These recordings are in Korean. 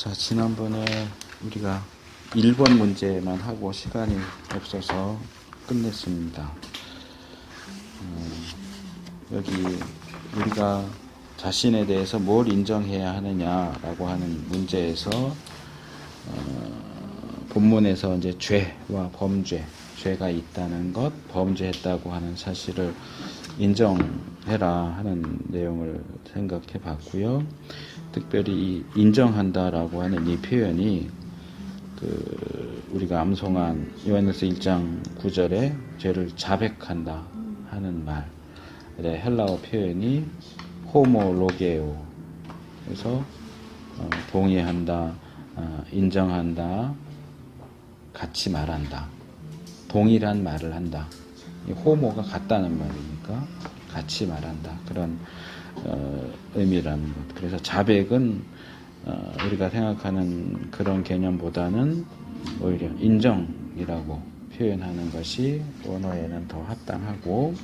자, 지난번에 우리가 1번 문제만 하고 시간이 없어서 끝냈습니다. 여기 우리가 자신에 대해서 뭘 인정해야 하느냐라고 하는 문제에서 본문에서 이제 죄와 범죄, 죄가 있다는 것, 범죄했다고 하는 사실을 인정해라 하는 내용을 생각해 봤고요. 특별히 이 인정한다라고 하는 이 표현이 우리가 암송한 요한일서 1장 9절에 죄를 자백한다 하는 말, 헬라어 표현이 호모로게오, 그래서 동의한다, 인정한다, 같이 말한다, 동일한 말을 한다. 이 호모가 같다는 말이니까 같이 말한다, 그런 의미라는 것. 그래서 자백은 우리가 생각하는 그런 개념보다는 오히려 인정이라고 표현하는 것이 원어에는 더 합당하고,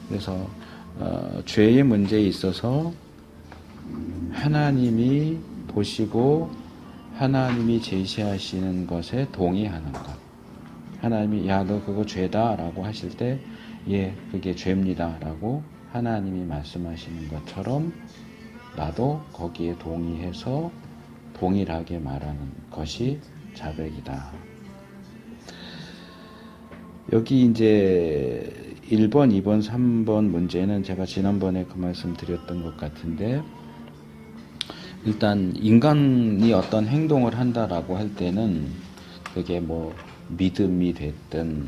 그래서 죄의 문제에 있어서 하나님이 보시고 하나님이 제시하시는 것에 동의하는 것. 하나님이 야, 너 그거 죄다 라고 하실 때 예, 그게 죄입니다 라고 하나님이 말씀하시는 것처럼 나도 거기에 동의해서 동일하게 말하는 것이 자백이다. 여기 이제 1번, 2번, 3번 문제는 제가 지난번에 그 말씀 드렸던 것 같은데, 일단 인간이 어떤 행동을 한다라고 할 때는 그게 뭐 믿음이 됐든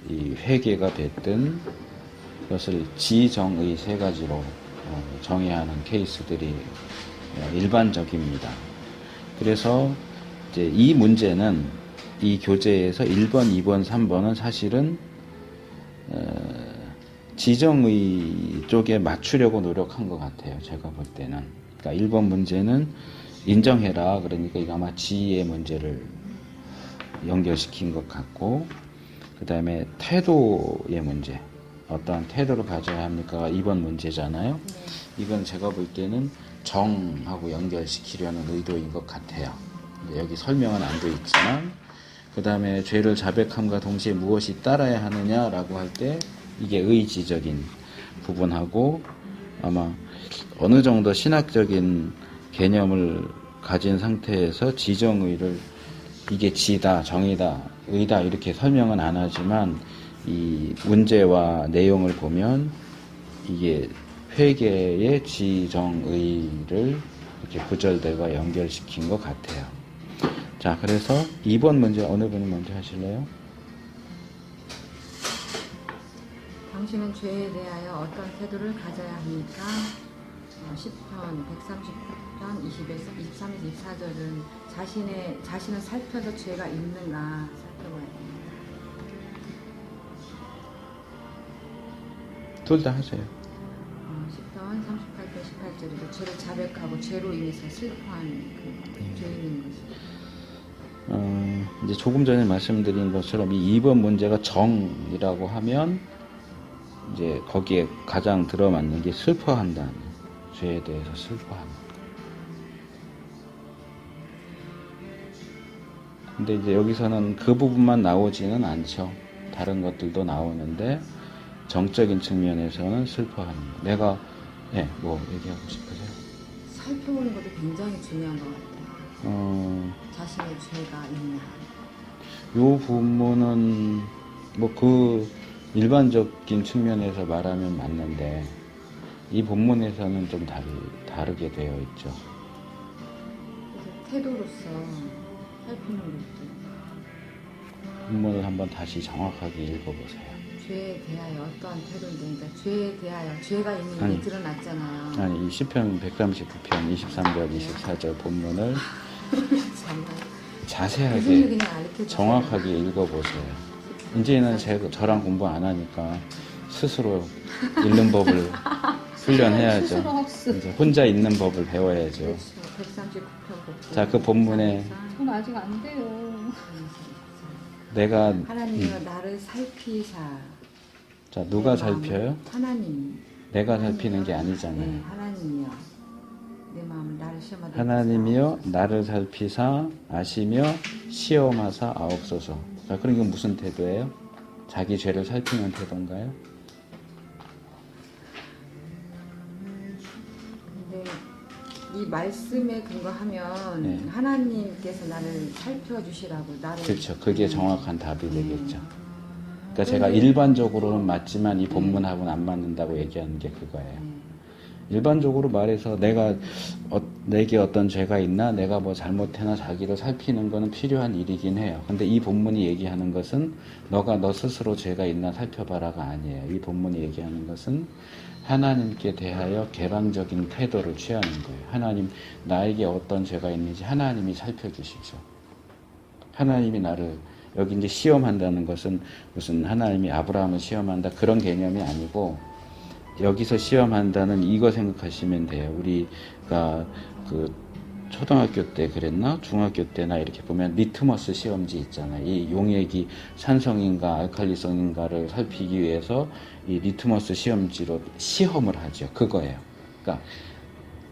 이 회개가 됐든 그것을 지정의 세 가지로 정의하는 케이스들이 일반적입니다. 그래서 이제 이 문제는 이 교재에서 1번, 2번, 3번은 사실은 지정의 쪽에 맞추려고 노력한 것 같아요. 제가 볼 때는. 그러니까 1번 문제는 인정해라. 그러니까 이거 아마 지의 문제를 연결시킨 것 같고, 그 다음에 태도의 문제. 어떠한 태도를 가져야 합니까? 2번 문제잖아요. 이건 제가 볼 때는 정하고 연결시키려는 의도인 것 같아요. 여기 설명은 안 돼 있지만, 그 다음에 죄를 자백함과 동시에 무엇이 따라야 하느냐라고 할 때 이게 의지적인 부분하고, 아마 어느 정도 신학적인 개념을 가진 상태에서 지정의를 이게 지다, 정의다, 의다 이렇게 설명은 안 하지만 이 문제와 내용을 보면 이게 회개의 지정의를 이렇게 구절들과 연결시킨 것 같아요. 자, 그래서 2번 문제 어느 분이 먼저 하실래요? 당신은 죄에 대하여 어떤 태도를 가져야 합니까? 10편, 130편, 23에서 24절은 자신을 살펴서 죄가 있는가 살펴봐야 돼요. 둘 다 하세요. 10편 38편 18절에도 죄를 자백하고 죄로 인해서 슬퍼하는 그 죄 있는 것이. 이제 조금 전에 말씀드린 것처럼 이 2번 문제가 정이라고 하면 이제 거기에 가장 들어맞는 게 슬퍼한다는, 죄에 대해서 슬퍼하는 것. 근데 이제 여기서는 그 부분만 나오지는 않죠. 다른 것들도 나오는데 정적인 측면에서는 슬퍼하는 것. 내가 뭐 얘기하고 싶으세요? 살펴보는 것도 굉장히 중요한 것 같아요. 자신의 죄가 있나. 요 부분은 뭐 그 일반적인 측면에서 말하면 맞는데 이 본문에서는 좀 다르게 되어 있죠. 그래서 태도로서 살피는 것도. 본문을 한번 다시 정확하게 읽어보세요. 죄에 대하여 어떠한 태도인데, 그러니까 죄에 대하여 죄가 있는 게 드러났잖아요. 아니, 이 시편 139편 23절 24절 본문을 자세하게 정확하게 읽어보세요. 이제는 저랑 공부 안 하니까 스스로 읽는 법을 훈련해야죠. 이제 혼자 읽는 법을 배워야죠. 139편. 자, 그 본문에 전 아직 안 돼요. 내가 하나님은 나를 살피사. 자, 누가 살펴요? 하나님. 내가 살피는 게 아니잖아요. 네, 하나님이요. 내 마음을 나를 시험하되 하나님이여 나를 살피사 아시며 시험하사 아옵소서. 자, 그럼 이건 무슨 태도예요? 자기 죄를 살피는 태도인가요? 근데 이 말씀에 근거하면 네. 하나님께서 나를 살펴주시라고 나를 그렇죠. 그게 정확한 답이 되겠죠. 그러니까 제가 근데- 일반적으로는 맞지만 이 본문하고는 안 맞는다고 얘기하는 게 그거예요. 일반적으로 말해서 내게 어떤 죄가 있나, 내가 뭐 잘못해나 자기를 살피는 거는 필요한 일이긴 해요. 근데 이 본문이 얘기하는 것은 너가 너 스스로 죄가 있나 살펴봐라가 아니에요. 이 본문이 얘기하는 것은 하나님께 대하여 개방적인 태도를 취하는 거예요. 하나님, 나에게 어떤 죄가 있는지 하나님이 살펴주십시오. 하나님이 나를, 여기 이제 시험한다는 것은 무슨 하나님이 아브라함을 시험한다 그런 개념이 아니고, 여기서 시험한다는 이거 생각하시면 돼요. 우리가 그 초등학교 때 그랬나? 중학교 때나 이렇게 보면 리트머스 시험지 있잖아요. 이 용액이 산성인가 알칼리성인가를 살피기 위해서 이 리트머스 시험지로 시험을 하죠. 그거예요. 그러니까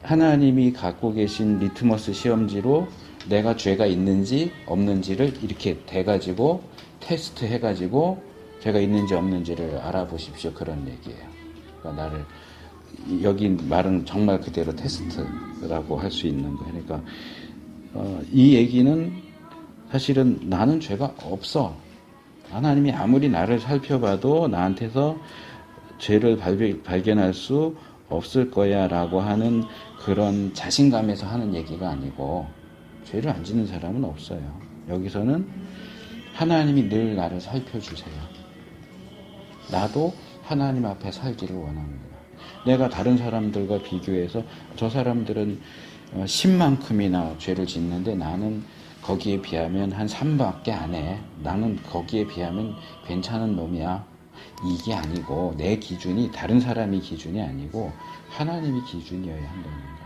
하나님이 갖고 계신 리트머스 시험지로 내가 죄가 있는지 없는지를 이렇게 대가지고 테스트 해가지고 죄가 있는지 없는지를 알아보십시오. 그런 얘기예요. 그러니까 나를, 여기 말은 정말 그대로 테스트라고 할 수 있는 거예요. 그러니까 이 얘기는 사실은 나는 죄가 없어. 하나님이 아무리 나를 살펴봐도 나한테서 죄를 발견할 수 없을 거야 라고 하는 그런 자신감에서 하는 얘기가 아니고, 죄를 안 짓는 사람은 없어요. 여기서는 하나님이 늘 나를 살펴주세요. 나도 하나님 앞에 살기를 원합니다. 내가 다른 사람들과 비교해서 저 사람들은 10만큼이나 죄를 짓는데 나는 거기에 비하면 한 3밖에 안 해. 나는 거기에 비하면 괜찮은 놈이야. 이게 아니고, 내 기준이 다른 사람이 기준이 아니고 하나님이 기준이어야 한답니다.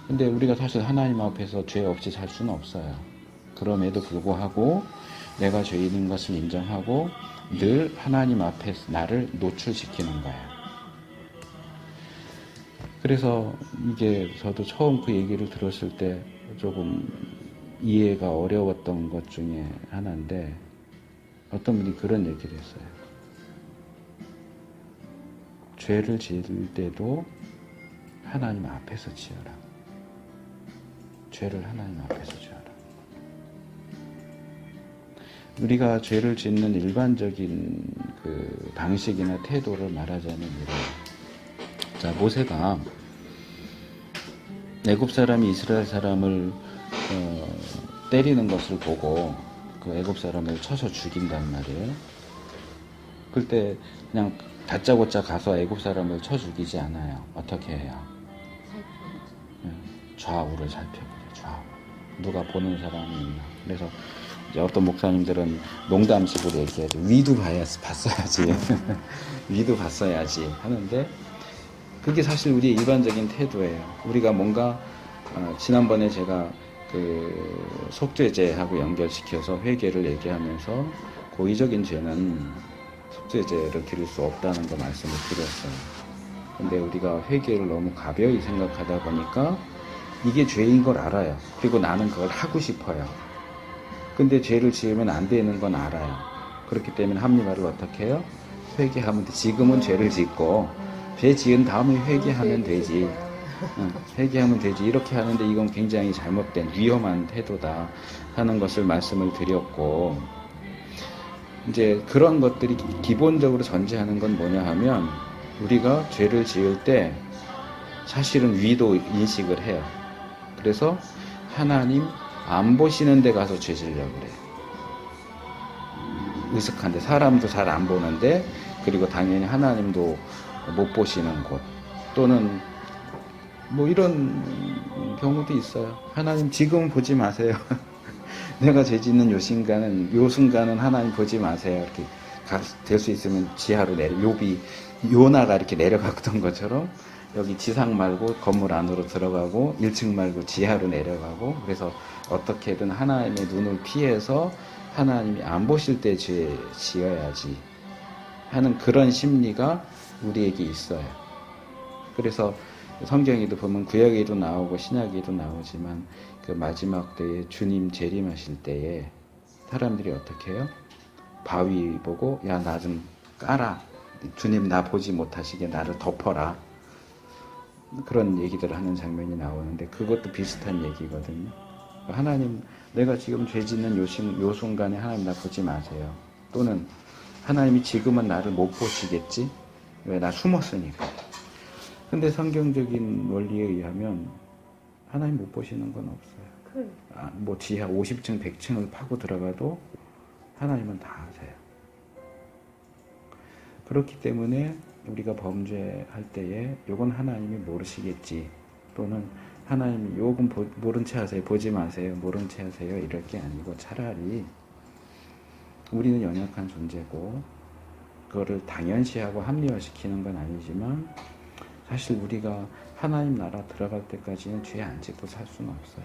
근데 우리가 사실 하나님 앞에서 죄 없이 살 수는 없어요. 그럼에도 불구하고 내가 죄인인 것을 인정하고 늘 하나님 앞에 나를 노출시키는 거예요. 그래서 이게 저도 처음 그 얘기를 들었을 때 조금 이해가 어려웠던 것 중에 하나인데, 어떤 분이 그런 얘기를 했어요. 죄를 지을 때도 하나님 앞에서 지어라. 죄를 하나님 앞에서 지어라. 우리가 죄를 짓는 일반적인 그 방식이나 태도를 말하자면 이래요. 자, 모세가 애굽 사람이 이스라엘 사람을 때리는 것을 보고 그 애굽 사람을 쳐서 죽인단 말이에요. 그때 그냥 다짜고짜 가서 애굽 사람을 쳐 죽이지 않아요. 어떻게 해요? 좌우를 살펴보죠. 좌우. 누가 보는 사람이 있나. 그래서 이제 어떤 목사님들은 농담식으로 얘기하죠. 위도 봤어야지. 위도 봤어야지 하는데, 그게 사실 우리의 일반적인 태도예요. 우리가 뭔가 지난번에 제가 그 속죄제하고 연결시켜서 회개를 얘기하면서 고의적인 죄는 속죄제를 드릴 수 없다는 거 말씀을 드렸어요. 근데 우리가 회개를 너무 가벼이 생각하다 보니까 이게 죄인 걸 알아요. 그리고 나는 그걸 하고 싶어요. 근데 죄를 지으면 안 되는 건 알아요. 그렇기 때문에 합리화를 어떻게 해요? 회개하면 돼. 지금은 죄를 짓고 죄 지은 다음에 회개하면 되지. 회개하면 되지. 이렇게 하는데 이건 굉장히 잘못된 위험한 태도다 하는 것을 말씀을 드렸고, 이제 그런 것들이 기본적으로 전제하는 건 뭐냐 하면, 우리가 죄를 지을 때 사실은 위도 인식을 해요. 그래서 하나님 안 보시는 데 가서 죄 지으려고 그래요. 으슥한데, 사람도 잘 안 보는데, 그리고 당연히 하나님도 못 보시는 곳, 또는 뭐 이런 경우도 있어요. 하나님 지금 보지 마세요. 내가 죄 짓는 요 순간은 하나님 보지 마세요. 이렇게 될 수 있으면 지하로 요나가 이렇게 내려갔던 것처럼 여기 지상 말고 건물 안으로 들어가고 1층 말고 지하로 내려가고, 그래서 어떻게든 하나님의 눈을 피해서 하나님이 안 보실 때 죄 지어야지 하는 그런 심리가 우리에게 있어요. 그래서 성경에도 보면 구약에도 나오고 신약에도 나오지만 그 마지막 때에 주님 재림하실 때에 사람들이 어떻게 해요? 바위 보고 야 나 좀 까라. 주님 나 보지 못하시게 나를 덮어라. 그런 얘기들을 하는 장면이 나오는데 그것도 비슷한 얘기거든요. 하나님 내가 지금 죄 짓는 요 순간에 하나님 나 보지 마세요. 또는 하나님이 지금은 나를 못 보시겠지? 왜? 나 숨었으니까. 근데 성경적인 원리에 의하면 하나님 못 보시는 건 없어요. 뭐 지하 50층, 100층을 파고 들어가도 하나님은 다 아세요. 그렇기 때문에 우리가 범죄할 때에 요건 하나님이 모르시겠지. 또는 하나님 요건 모른 채 하세요. 보지 마세요. 모른 채 하세요. 이럴 게 아니고 차라리 우리는 연약한 존재고 그거를 당연시하고 합리화시키는 건 아니지만 사실 우리가 하나님 나라 들어갈 때까지는 죄 안 짓고 살 수는 없어요.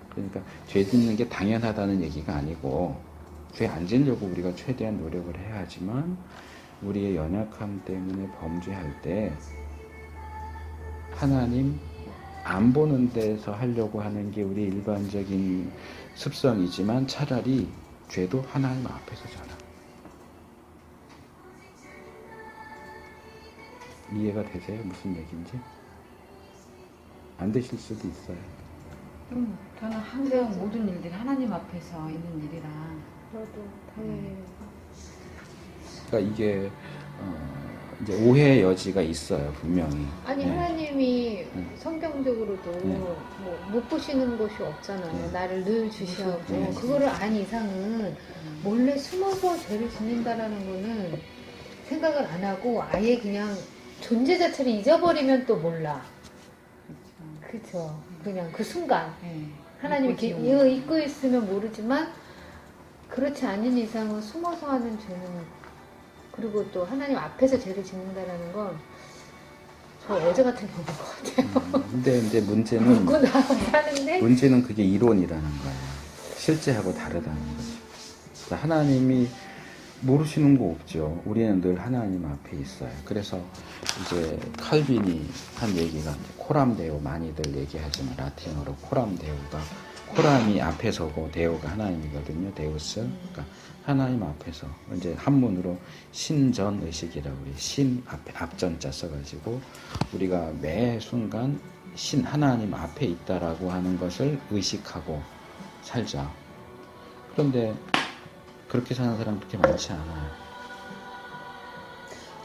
그러니까 죄 짓는 게 당연하다는 얘기가 아니고 죄 안 짓려고 우리가 최대한 노력을 해야 하지만 우리의 연약함 때문에 범죄할 때 하나님 안 보는 데서 하려고 하는 게 우리 일반적인 습성이지만 차라리 죄도 하나님 앞에서 져라. 이해가 되세요? 무슨 얘기인지? 안 되실 수도 있어요. 저는 항상 모든 일들이 하나님 앞에서 있는 일이라. 저도 당연해요. 그러니까 이게 이제 오해의 여지가 있어요, 분명히. 아니 네. 하나님이 성경적으로도 뭐 못 보시는 곳이 없잖아요. 나를 늘 주시하고 네. 그거를 안 이상은 몰래 숨어서 죄를 짓는다라는 거는 생각을 안 하고 아예 그냥 존재 자체를 잊어버리면 또 몰라. 그렇죠. 그냥 그 순간 네. 하나님이 이거 잊고 있으면 모르지만 그렇지 않은 이상은 숨어서 하는 죄는 그리고 또 하나님 앞에서 죄를 짓는다라는 건 저 어제 같은 경우인 것 같아요. 근데 문제는 묻고 나서 하는데 문제는 그게 이론이라는 거예요. 실제하고 다르다는 거죠. 그러니까 하나님이 모르시는 거 없죠. 우리는 늘 하나님 앞에 있어요. 그래서 이제 칼빈이 한 얘기가 이제 코람 데오 많이들 얘기하지만 라틴어로 코람 데오가 코람이 앞에 서고 데오가 하나님이거든요. 데우스. 그러니까 하나님 앞에서 이제 한문으로 신전 의식이라고 우리 신 앞에 앞전자 써가지고 우리가 매 순간 신 하나님 앞에 있다라고 하는 것을 의식하고 살자. 그런데 그렇게 사는 사람 그렇게 많지 않아요.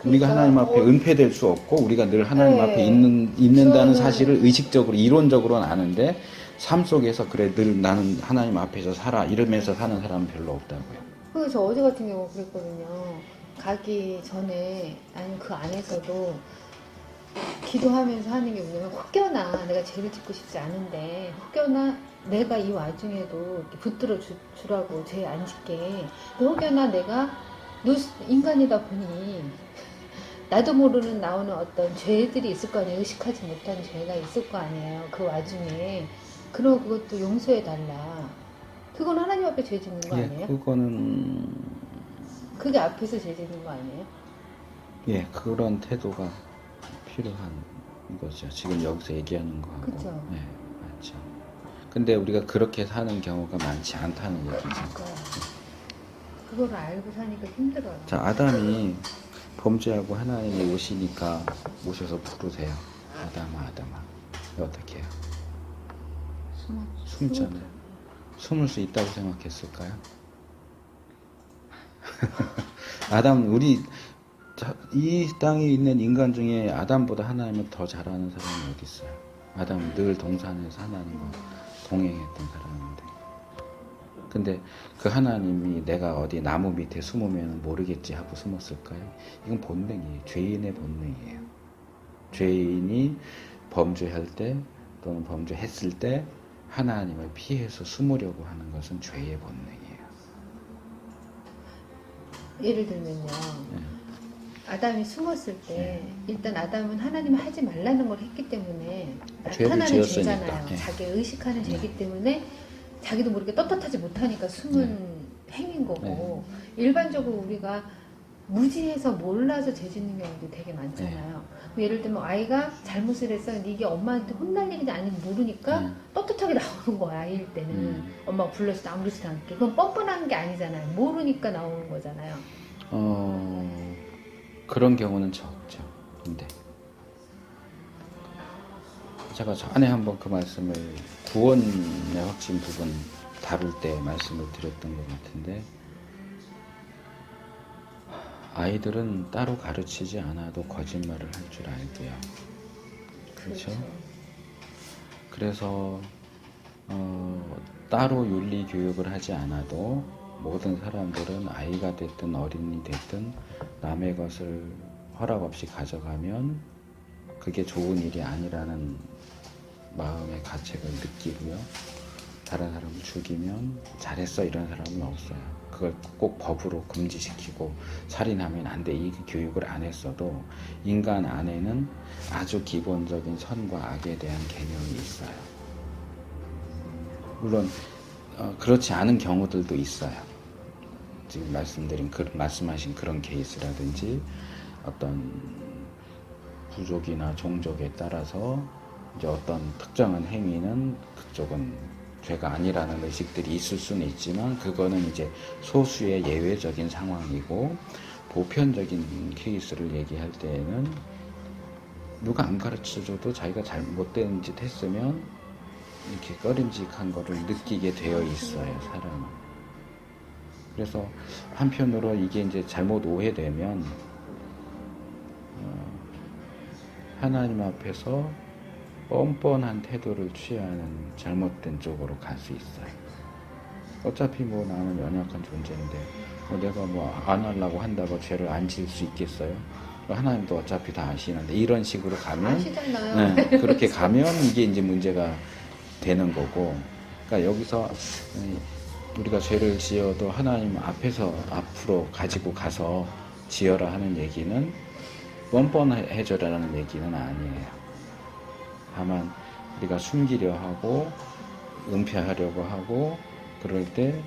우리가 하나님 앞에 은폐될 수 없고 우리가 늘 하나님 앞에 있는다는 사실을 의식적으로 이론적으로는 아는데 삶 속에서 그래 늘 나는 하나님 앞에서 살아 이러면서 사는 사람은 별로 없다고요. 그래서 저 어제 같은 경우 그랬거든요. 가기 전에 아니 그 안에서도 기도하면서 하는 게 뭐냐면 혹여나 내가 죄를 짓고 싶지 않은데 혹여나 내가 이 와중에도 이렇게 붙들어 주라고 죄 안 짓게 혹여나 내가 인간이다 보니 나도 모르는 나오는 어떤 죄들이 있을 거 아니에요. 의식하지 못한 죄가 있을 거 아니에요. 그 와중에 그럼 그것도 용서해 달라. 그건 하나님 앞에 죄 짓는 거 아니에요? 예, 그거는 그게 앞에서 죄 짓는 거 아니에요? 예, 그런 태도가 필요한 거죠. 지금 여기서 얘기하는 거하고. 그쵸. 예, 맞죠. 근데 우리가 그렇게 사는 경우가 많지 않다는 얘기죠. 그거를 알고 사니까 힘들어요. 자, 아담이 범죄하고 하나님이 오시니까 오셔서 부르세요. 아담아, 아담아. 어떻게 해요? 숨잖아요. 숨을 수 있다고 생각했을까요? 아담, 이 땅에 있는 인간 중에 아담보다 하나님을 더 잘하는 사람이 어디 있어요? 아담은 늘 동산에서 하나님과 동행했던 사람인데. 근데 그 하나님이 내가 어디 나무 밑에 숨으면 모르겠지 하고 숨었을까요? 이건 본능이에요. 죄인의 본능이에요. 죄인이 범죄할 때 또는 범죄했을 때 하나님을 피해서 숨으려고 하는 것은 죄의 본능이에요. 예를 들면요. 네. 아담이 숨었을 때 일단 아담은 하나님이 하지 말라는 걸 했기 때문에 죄를 나타나는 지었으니까. 죄잖아요. 네. 자기 의식하는 죄이기 때문에 자기도 모르게 떳떳하지 못하니까 숨은 행인 거고 일반적으로 우리가 무지해서 몰라서 죄 짓는 경우도 되게 많잖아요. 뭐 예를 들면 아이가 잘못을 했어. 근데 이게 엄마한테 혼날 일인지 아닌지 모르니까 떳떳하게 나오는 거야. 아이일 때는. 엄마가 불러서 아무렇지도 않게. 그건 뻔뻔한 게 아니잖아요. 모르니까 나오는 거잖아요. 그런 경우는 적죠. 근데 제가 전에 한번 그 말씀을 구원의 확신 부분 다룰 때 말씀을 드렸던 것 같은데, 아이들은 따로 가르치지 않아도 거짓말을 할 줄 알고요. 그렇죠? 그래서 따로 윤리 교육을 하지 않아도 모든 사람들은 아이가 됐든 어린이 됐든 남의 것을 허락 없이 가져가면 그게 좋은 일이 아니라는 마음의 가책을 느끼고요. 다른 사람을 죽이면 잘했어 이런 사람은 없어요. 그걸 꼭 법으로 금지시키고 살인하면 안 돼 이 교육을 안 했어도 인간 안에는 아주 기본적인 선과 악에 대한 개념이 있어요. 물론 그렇지 않은 경우들도 있어요. 지금 말씀하신 그런 케이스라든지 어떤 부족이나 종족에 따라서 이제 어떤 특정한 행위는 그쪽은 죄가 아니라는 의식들이 있을 수는 있지만, 그거는 이제 소수의 예외적인 상황이고, 보편적인 케이스를 얘기할 때에는 누가 안 가르쳐줘도 자기가 잘못된 짓 했으면 이렇게 꺼림직한 거를 느끼게 되어 있어요, 사람은. 그래서 한편으로 이게 이제 잘못 오해되면 하나님 앞에서 뻔뻔한 태도를 취하는 잘못된 쪽으로 갈 수 있어요. 어차피 뭐 나는 연약한 존재인데 내가 뭐 안 하려고 한다고 죄를 안 지을 수 있겠어요? 하나님도 어차피 다 아시는데, 이런 식으로 가면 아시잖아요. 그렇게 가면 이게 이제 문제가 되는 거고, 그러니까 여기서 우리가 죄를 지어도 하나님 앞으로 가지고 가서 지어라 하는 얘기는 뻔뻔해져라는 얘기는 아니에요. 다만 우리가 숨기려 하고 은폐하려고 하고 그럴 때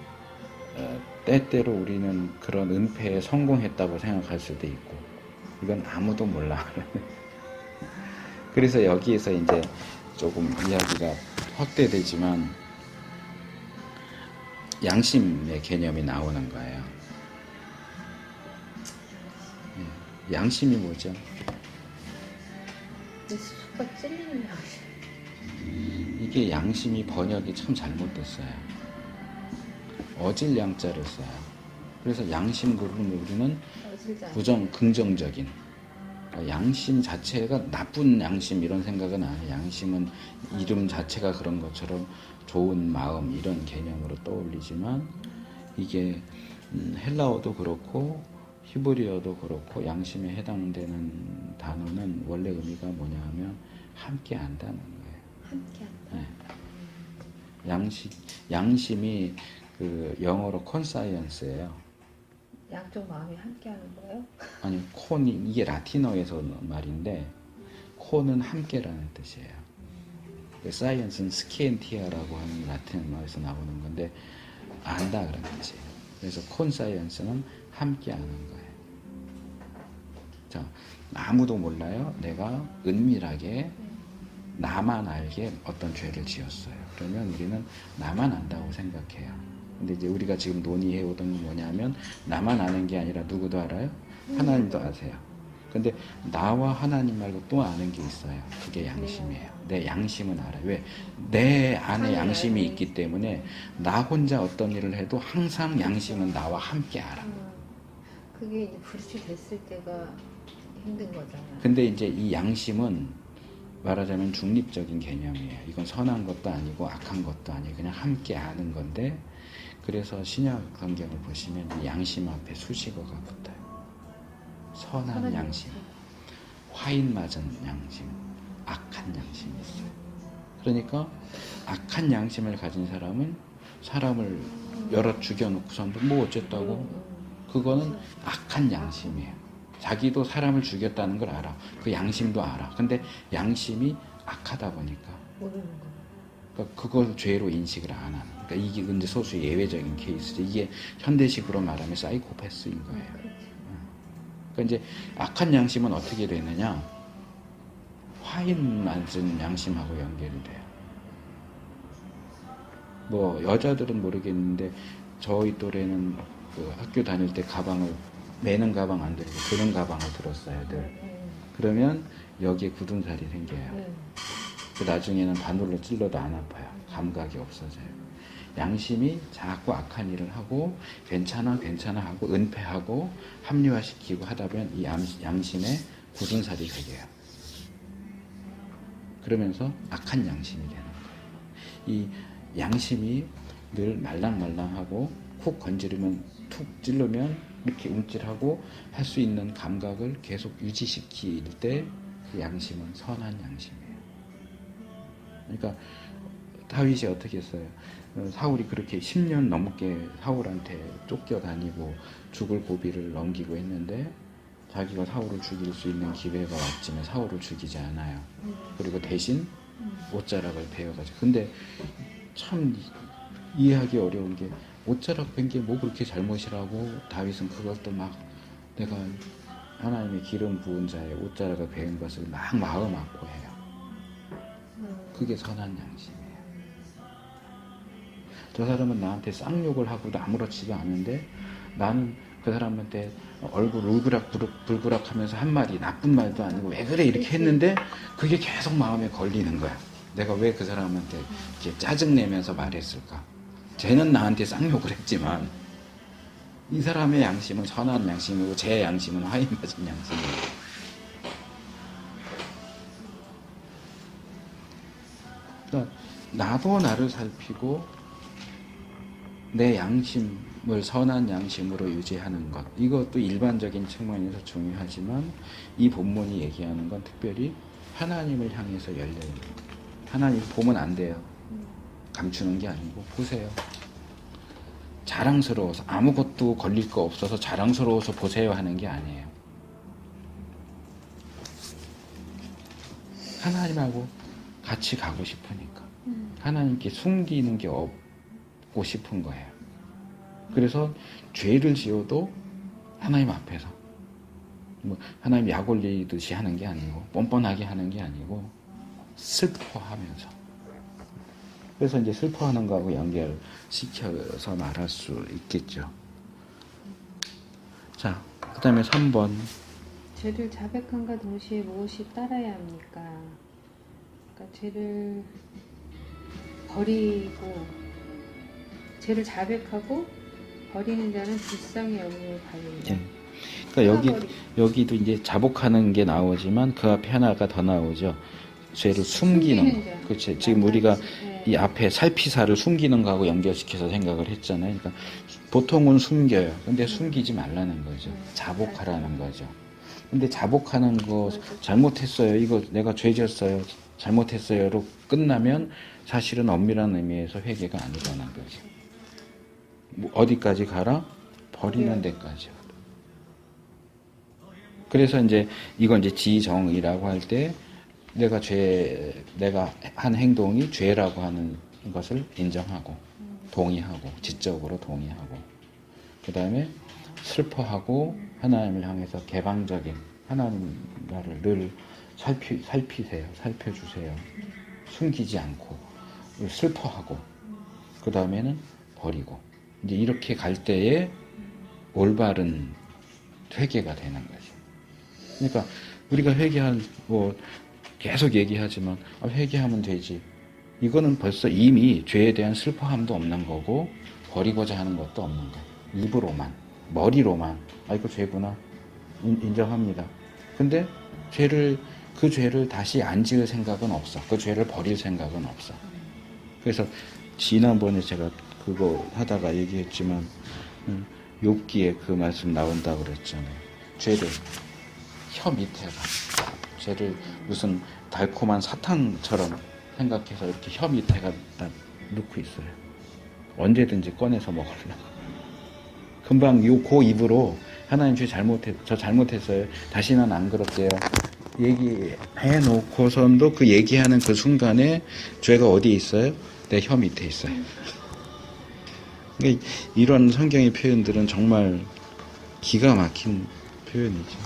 때때로 우리는 그런 은폐에 성공했다고 생각할 수도 있고, 이건 아무도 몰라. 그래서 여기에서 이제 조금 이야기가 확대되지만 양심의 개념이 나오는 거예요. 양심이 뭐죠? 수수가 찔리는 양심. 이게 양심이 번역이 참 잘못됐어요. 어질 양자를 써요. 그래서 양심 부분은 우리는 긍정적인, 그러니까 양심 자체가 나쁜 양심 이런 생각은 아니에요. 양심은 이름 자체가 그런 것처럼 좋은 마음 이런 개념으로 떠올리지만, 이게 헬라어도 그렇고 히브리어도 그렇고 양심에 해당되는 단어는 원래 의미가 뭐냐 하면 함께 한다는 거예요. 함께 한다. 네. 양심이 그 영어로 콘사이언스예요. 양쪽 마음이 함께 하는 거예요? 아니, 이게 라틴어에서 말인데, 콘은 함께라는 뜻이에요. 사이언스는 스키엔티아라고 하는 라틴어에서 나오는 건데, 안다 그런 뜻이에요. 그래서 콘사이언스는 함께 하는 거예요. 자, 아무도 몰라요. 내가 은밀하게 나만 알게 어떤 죄를 지었어요. 그러면 우리는 나만 안다고 생각해요. 근데 이제 우리가 지금 논의해오던 건 뭐냐면, 나만 아는 게 아니라 누구도 알아요? 하나님도 아세요. 근데 나와 하나님 말고 또 아는 게 있어요. 그게 양심이에요. 내 양심은 알아요. 왜? 내 안에 양심이 있기 때문에 나 혼자 어떤 일을 해도 항상 양심은 나와 함께 알아. 그게 이제 불씨 됐을 때가 힘든 거잖아요. 근데 이제 이 양심은 말하자면 중립적인 개념이에요. 이건 선한 것도 아니고 악한 것도 아니에요. 그냥 함께 아는 건데, 그래서 신약 성경을 보시면 이 양심 앞에 수식어가 붙어요. 선한 양심, 화인 맞은 양심, 악한 양심이 있어요. 그러니까 악한 양심을 가진 사람은 사람을 여러 죽여놓고선도 뭐 어쨌다고, 그거는 악한 양심이에요. 자기도 사람을 죽였다는 걸 알아. 그 양심도 알아. 근데 양심이 악하다 보니까 모르는 거. 그러니까 그걸 죄로 인식을 안 하는. 그러니까 이게 근데 소수 예외적인 케이스죠. 이게 현대식으로 말하면 사이코패스인 거예요. 그러니까 이제 악한 양심은 어떻게 되느냐? 화인 맞은 양심하고 연결이 돼요. 뭐 여자들은 모르겠는데 저희 또래는 그 학교 다닐 때 가방을 매는 가방 안 들고 드는 가방을 들었어야 돼. 그러면 여기에 굳은 살이 생겨요. 그 나중에는 바늘로 찔러도 안 아파요. 감각이 없어져요. 양심이 자꾸 악한 일을 하고 괜찮아 하고 은폐하고 합리화시키고 하다 보면 이 양심에 굳은 살이 생겨요. 그러면서 악한 양심이 되는 거예요. 이 양심이 늘 말랑말랑하고 쿡 건드리면 툭 찌르면 이렇게 움찔하고 할 수 있는 감각을 계속 유지시킬 때 그 양심은 선한 양심이에요. 그러니까 다윗이 어떻게 했어요? 사울이 그렇게 10년 넘게 사울한테 쫓겨다니고 죽을 고비를 넘기고 했는데 자기가 사울을 죽일 수 있는 기회가 왔지만 사울을 죽이지 않아요. 그리고 대신 옷자락을 베어가지고. 근데 참 이해하기 어려운 게 옷자락 벤 게 뭐 그렇게 잘못이라고 다윗은 그것도 막 내가 하나님의 기름 부은 자의 옷자락을 베은 것을 막 마음 아파해요. 그게 선한 양심이에요. 저 사람은 나한테 쌍욕을 하고도 아무렇지도 않은데 나는 그 사람한테 얼굴 울그락불그락 하면서 한 말이 나쁜 말도 아니고 왜 그래 이렇게 했는데 그게 계속 마음에 걸리는 거야. 내가 왜 그 사람한테 이렇게 짜증내면서 말했을까? 쟤는 나한테 쌍욕을 했지만 이 사람의 양심은 선한 양심이고 제 양심은 화인 맞은 양심이에요. 그러니까 나도 나를 살피고 내 양심을 선한 양심으로 유지하는 것, 이것도 일반적인 측면에서 중요하지만 이 본문이 얘기하는 건 특별히 하나님을 향해서 열려있는 거예요. 하나님 보면 안 돼요. 감추는 게 아니고 보세요. 자랑스러워서 아무것도 걸릴 거 없어서 자랑스러워서 보세요 하는 게 아니에요. 하나님하고 같이 가고 싶으니까 하나님께 숨기는 게 없고 싶은 거예요. 그래서 죄를 지어도 하나님 앞에서 뭐 하나님 약 올리듯이 하는 게 아니고 뻔뻔하게 하는 게 아니고 슬퍼하면서. 그래서 이제 슬퍼하는 거하고 연결시켜서 말할 수 있겠죠. 자, 그 다음에 3번. 죄를 자백함과 동시에 무엇이 따라야 합니까? 그러니까 죄를 버리고, 죄를 자백하고 버리는 자는 불쌍히 여김을 받는다. 네. 그러니까 여기도 이제 자복하는 게 나오지만 그 앞에 하나가 더 나오죠. 죄를 숨기는 거. 그렇지. 지금 우리가 이 앞에 살피사를 숨기는 거하고 연결시켜서 생각을 했잖아요. 그러니까 보통은 숨겨요. 근데 숨기지 말라는 거죠. 자복하라는 거죠. 근데 자복하는 거 잘못했어요. 이거 내가 죄 지었어요. 잘못했어요로 끝나면 사실은 엄밀한 의미에서 회개가 아니라는 거죠. 뭐 어디까지 가라? 버리는 데까지. 그래서 이제 이건 이제 지정의라고 할 때 내가 한 행동이 죄라고 하는 것을 인정하고 동의하고 지적으로 동의하고 그 다음에 슬퍼하고 하나님을 향해서 개방적인 하나님 나를 늘 살피세요. 살펴주세요. 숨기지 않고 슬퍼하고 그 다음에는 버리고 이제 이렇게 갈 때에 올바른 회개가 되는 거죠. 그러니까 우리가 계속 얘기하지만 회개하면 되지. 이거는 벌써 이미 죄에 대한 슬퍼함도 없는 거고 버리고자 하는 것도 없는 거예요. 입으로만, 머리로만 이거 죄구나 인정합니다. 근데 그 죄를 다시 안 지을 생각은 없어. 그 죄를 버릴 생각은 없어. 그래서 지난번에 제가 그거 하다가 얘기했지만 욥기에 그 말씀 나온다고 그랬잖아요. 죄를 혀 밑에가 죄를 무슨 달콤한 사탕처럼 생각해서 이렇게 혀 밑에가 넣고 있어요. 언제든지 꺼내서 먹으려고. 금방 그 입으로 하나님 저 잘못했어요. 다시는 안 그럴게요. 얘기해 놓고선도 그 얘기하는 그 순간에 죄가 어디에 있어요? 내 혀 밑에 있어요. 그러니까 이런 성경의 표현들은 정말 기가 막힌 표현이죠.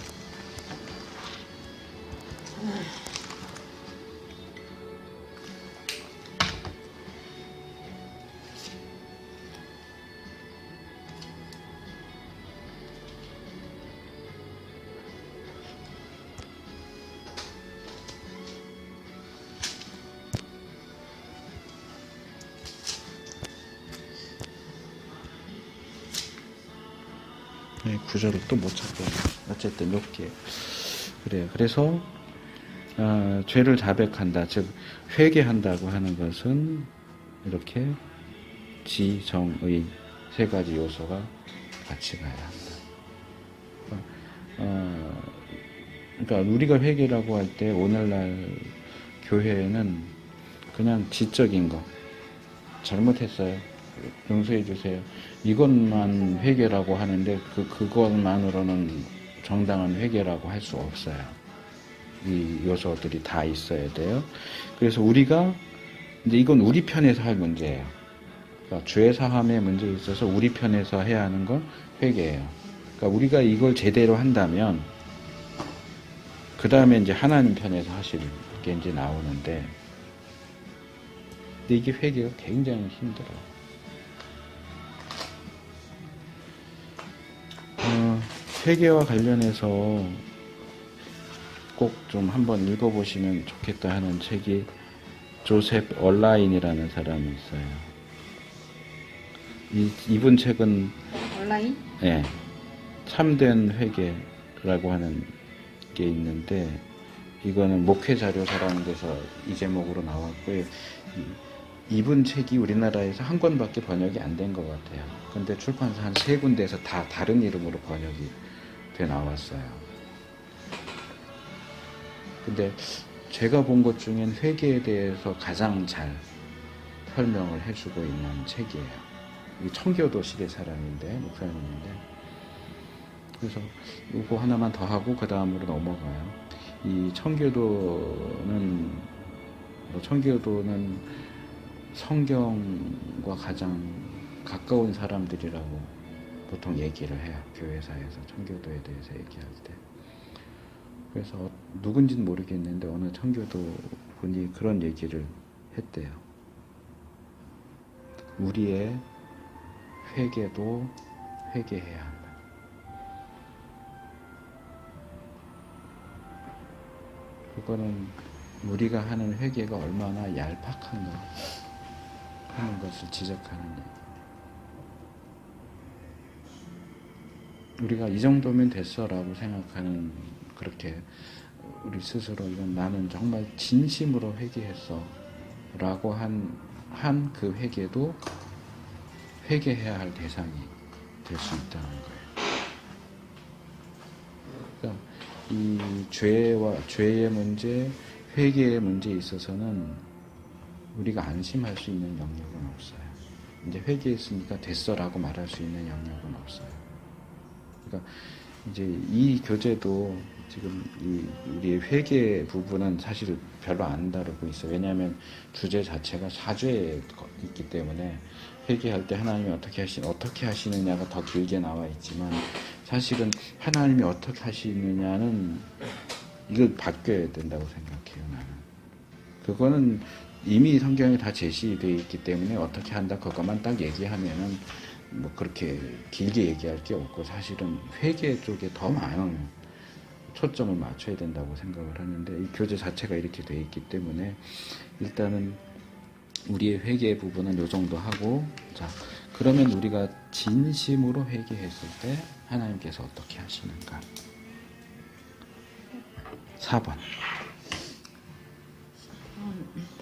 구절을 또 못 찾고 어쨌든 몇 개. 그래요. 그래서 죄를 자백한다, 즉 회개한다고 하는 것은 이렇게 지, 정, 의 세 가지 요소가 같이 가야 한다. 그러니까 우리가 회개라고 할 때 오늘날 교회에는 그냥 지적인 거, 잘못했어요, 용서해 주세요, 이것만 회개라고 하는데 그것만으로는 정당한 회개라고 할 수 없어요. 이 요소들이 다 있어야 돼요. 그래서 우리가 이제 이건 우리 편에서 할 문제예요. 그러니까 죄 사함의 문제에 있어서 우리 편에서 해야 하는 건 회개예요. 그러니까 우리가 이걸 제대로 한다면 그 다음에 이제 하나님 편에서 하실 게 이제 나오는데, 근데 이게 회개가 굉장히 힘들어요. 회개와 관련해서 꼭 좀 한번 읽어보시면 좋겠다 하는 책이 조셉 얼라인이라는 사람이 있어요. 이분 책은 온라인? 네, 참된 회개라고 하는 게 있는데, 이거는 목회자료서라는 데서 이 제목으로 나왔고요. 이분 책이 우리나라에서 한 권밖에 번역이 안 된 것 같아요. 근데 출판사 한 3군데에서 다 다른 이름으로 번역이 돼 나왔어요. 근데 제가 본 것 중엔 회개에 대해서 가장 잘 설명을 해주고 있는 책이에요. 이 청교도 시대 사람인데, 목사님인데, 그래서 이거 하나만 더 하고 그 다음으로 넘어가요. 이 청교도는 성경과 가장 가까운 사람들이라고 보통 얘기를 해요. 교회사에서 청교도에 대해서 얘기할 때. 그래서 누군지는 모르겠는데 어느 청교도 분이 그런 얘기를 했대요. 우리의 회개도 회개해야 한다. 그거는 우리가 하는 회개가 얼마나 얄팍한가 하는 것을 지적하는 얘기. 우리가 이 정도면 됐어라고 생각하는, 그렇게 우리 스스로 이건 나는 정말 진심으로 회개했어 라고 한 그 회개도 회개해야 할 대상이 될 수 있다는 거예요. 그러니까 이 죄의 문제, 회개의 문제에 있어서는 우리가 안심할 수 있는 영역은 없어요. 이제 회개했으니까 됐어라고 말할 수 있는 영역은 없어요. 그러니까 이제 이 교재도 지금 우리의 회개 부분은 사실 별로 안 다루고 있어요. 왜냐하면 주제 자체가 사죄에 있기 때문에 회개할 때 하나님이 어떻게 하시느냐가 더 길게 나와 있지만, 사실은 하나님이 어떻게 하시느냐는 이걸 바뀌어야 된다고 생각해요, 나는. 그거는 이미 성경에 다 제시되어 있기 때문에 어떻게 한다 그것만 딱 얘기하면은 뭐 그렇게 길게 얘기할 게 없고, 사실은 회개 쪽에 더 많은 초점을 맞춰야 된다고 생각을 하는데, 이 교재 자체가 이렇게 되어 있기 때문에 일단은 우리의 회개 부분은 요 정도 하고, 자, 그러면 우리가 진심으로 회개했을 때 하나님께서 어떻게 하시는가? 4번.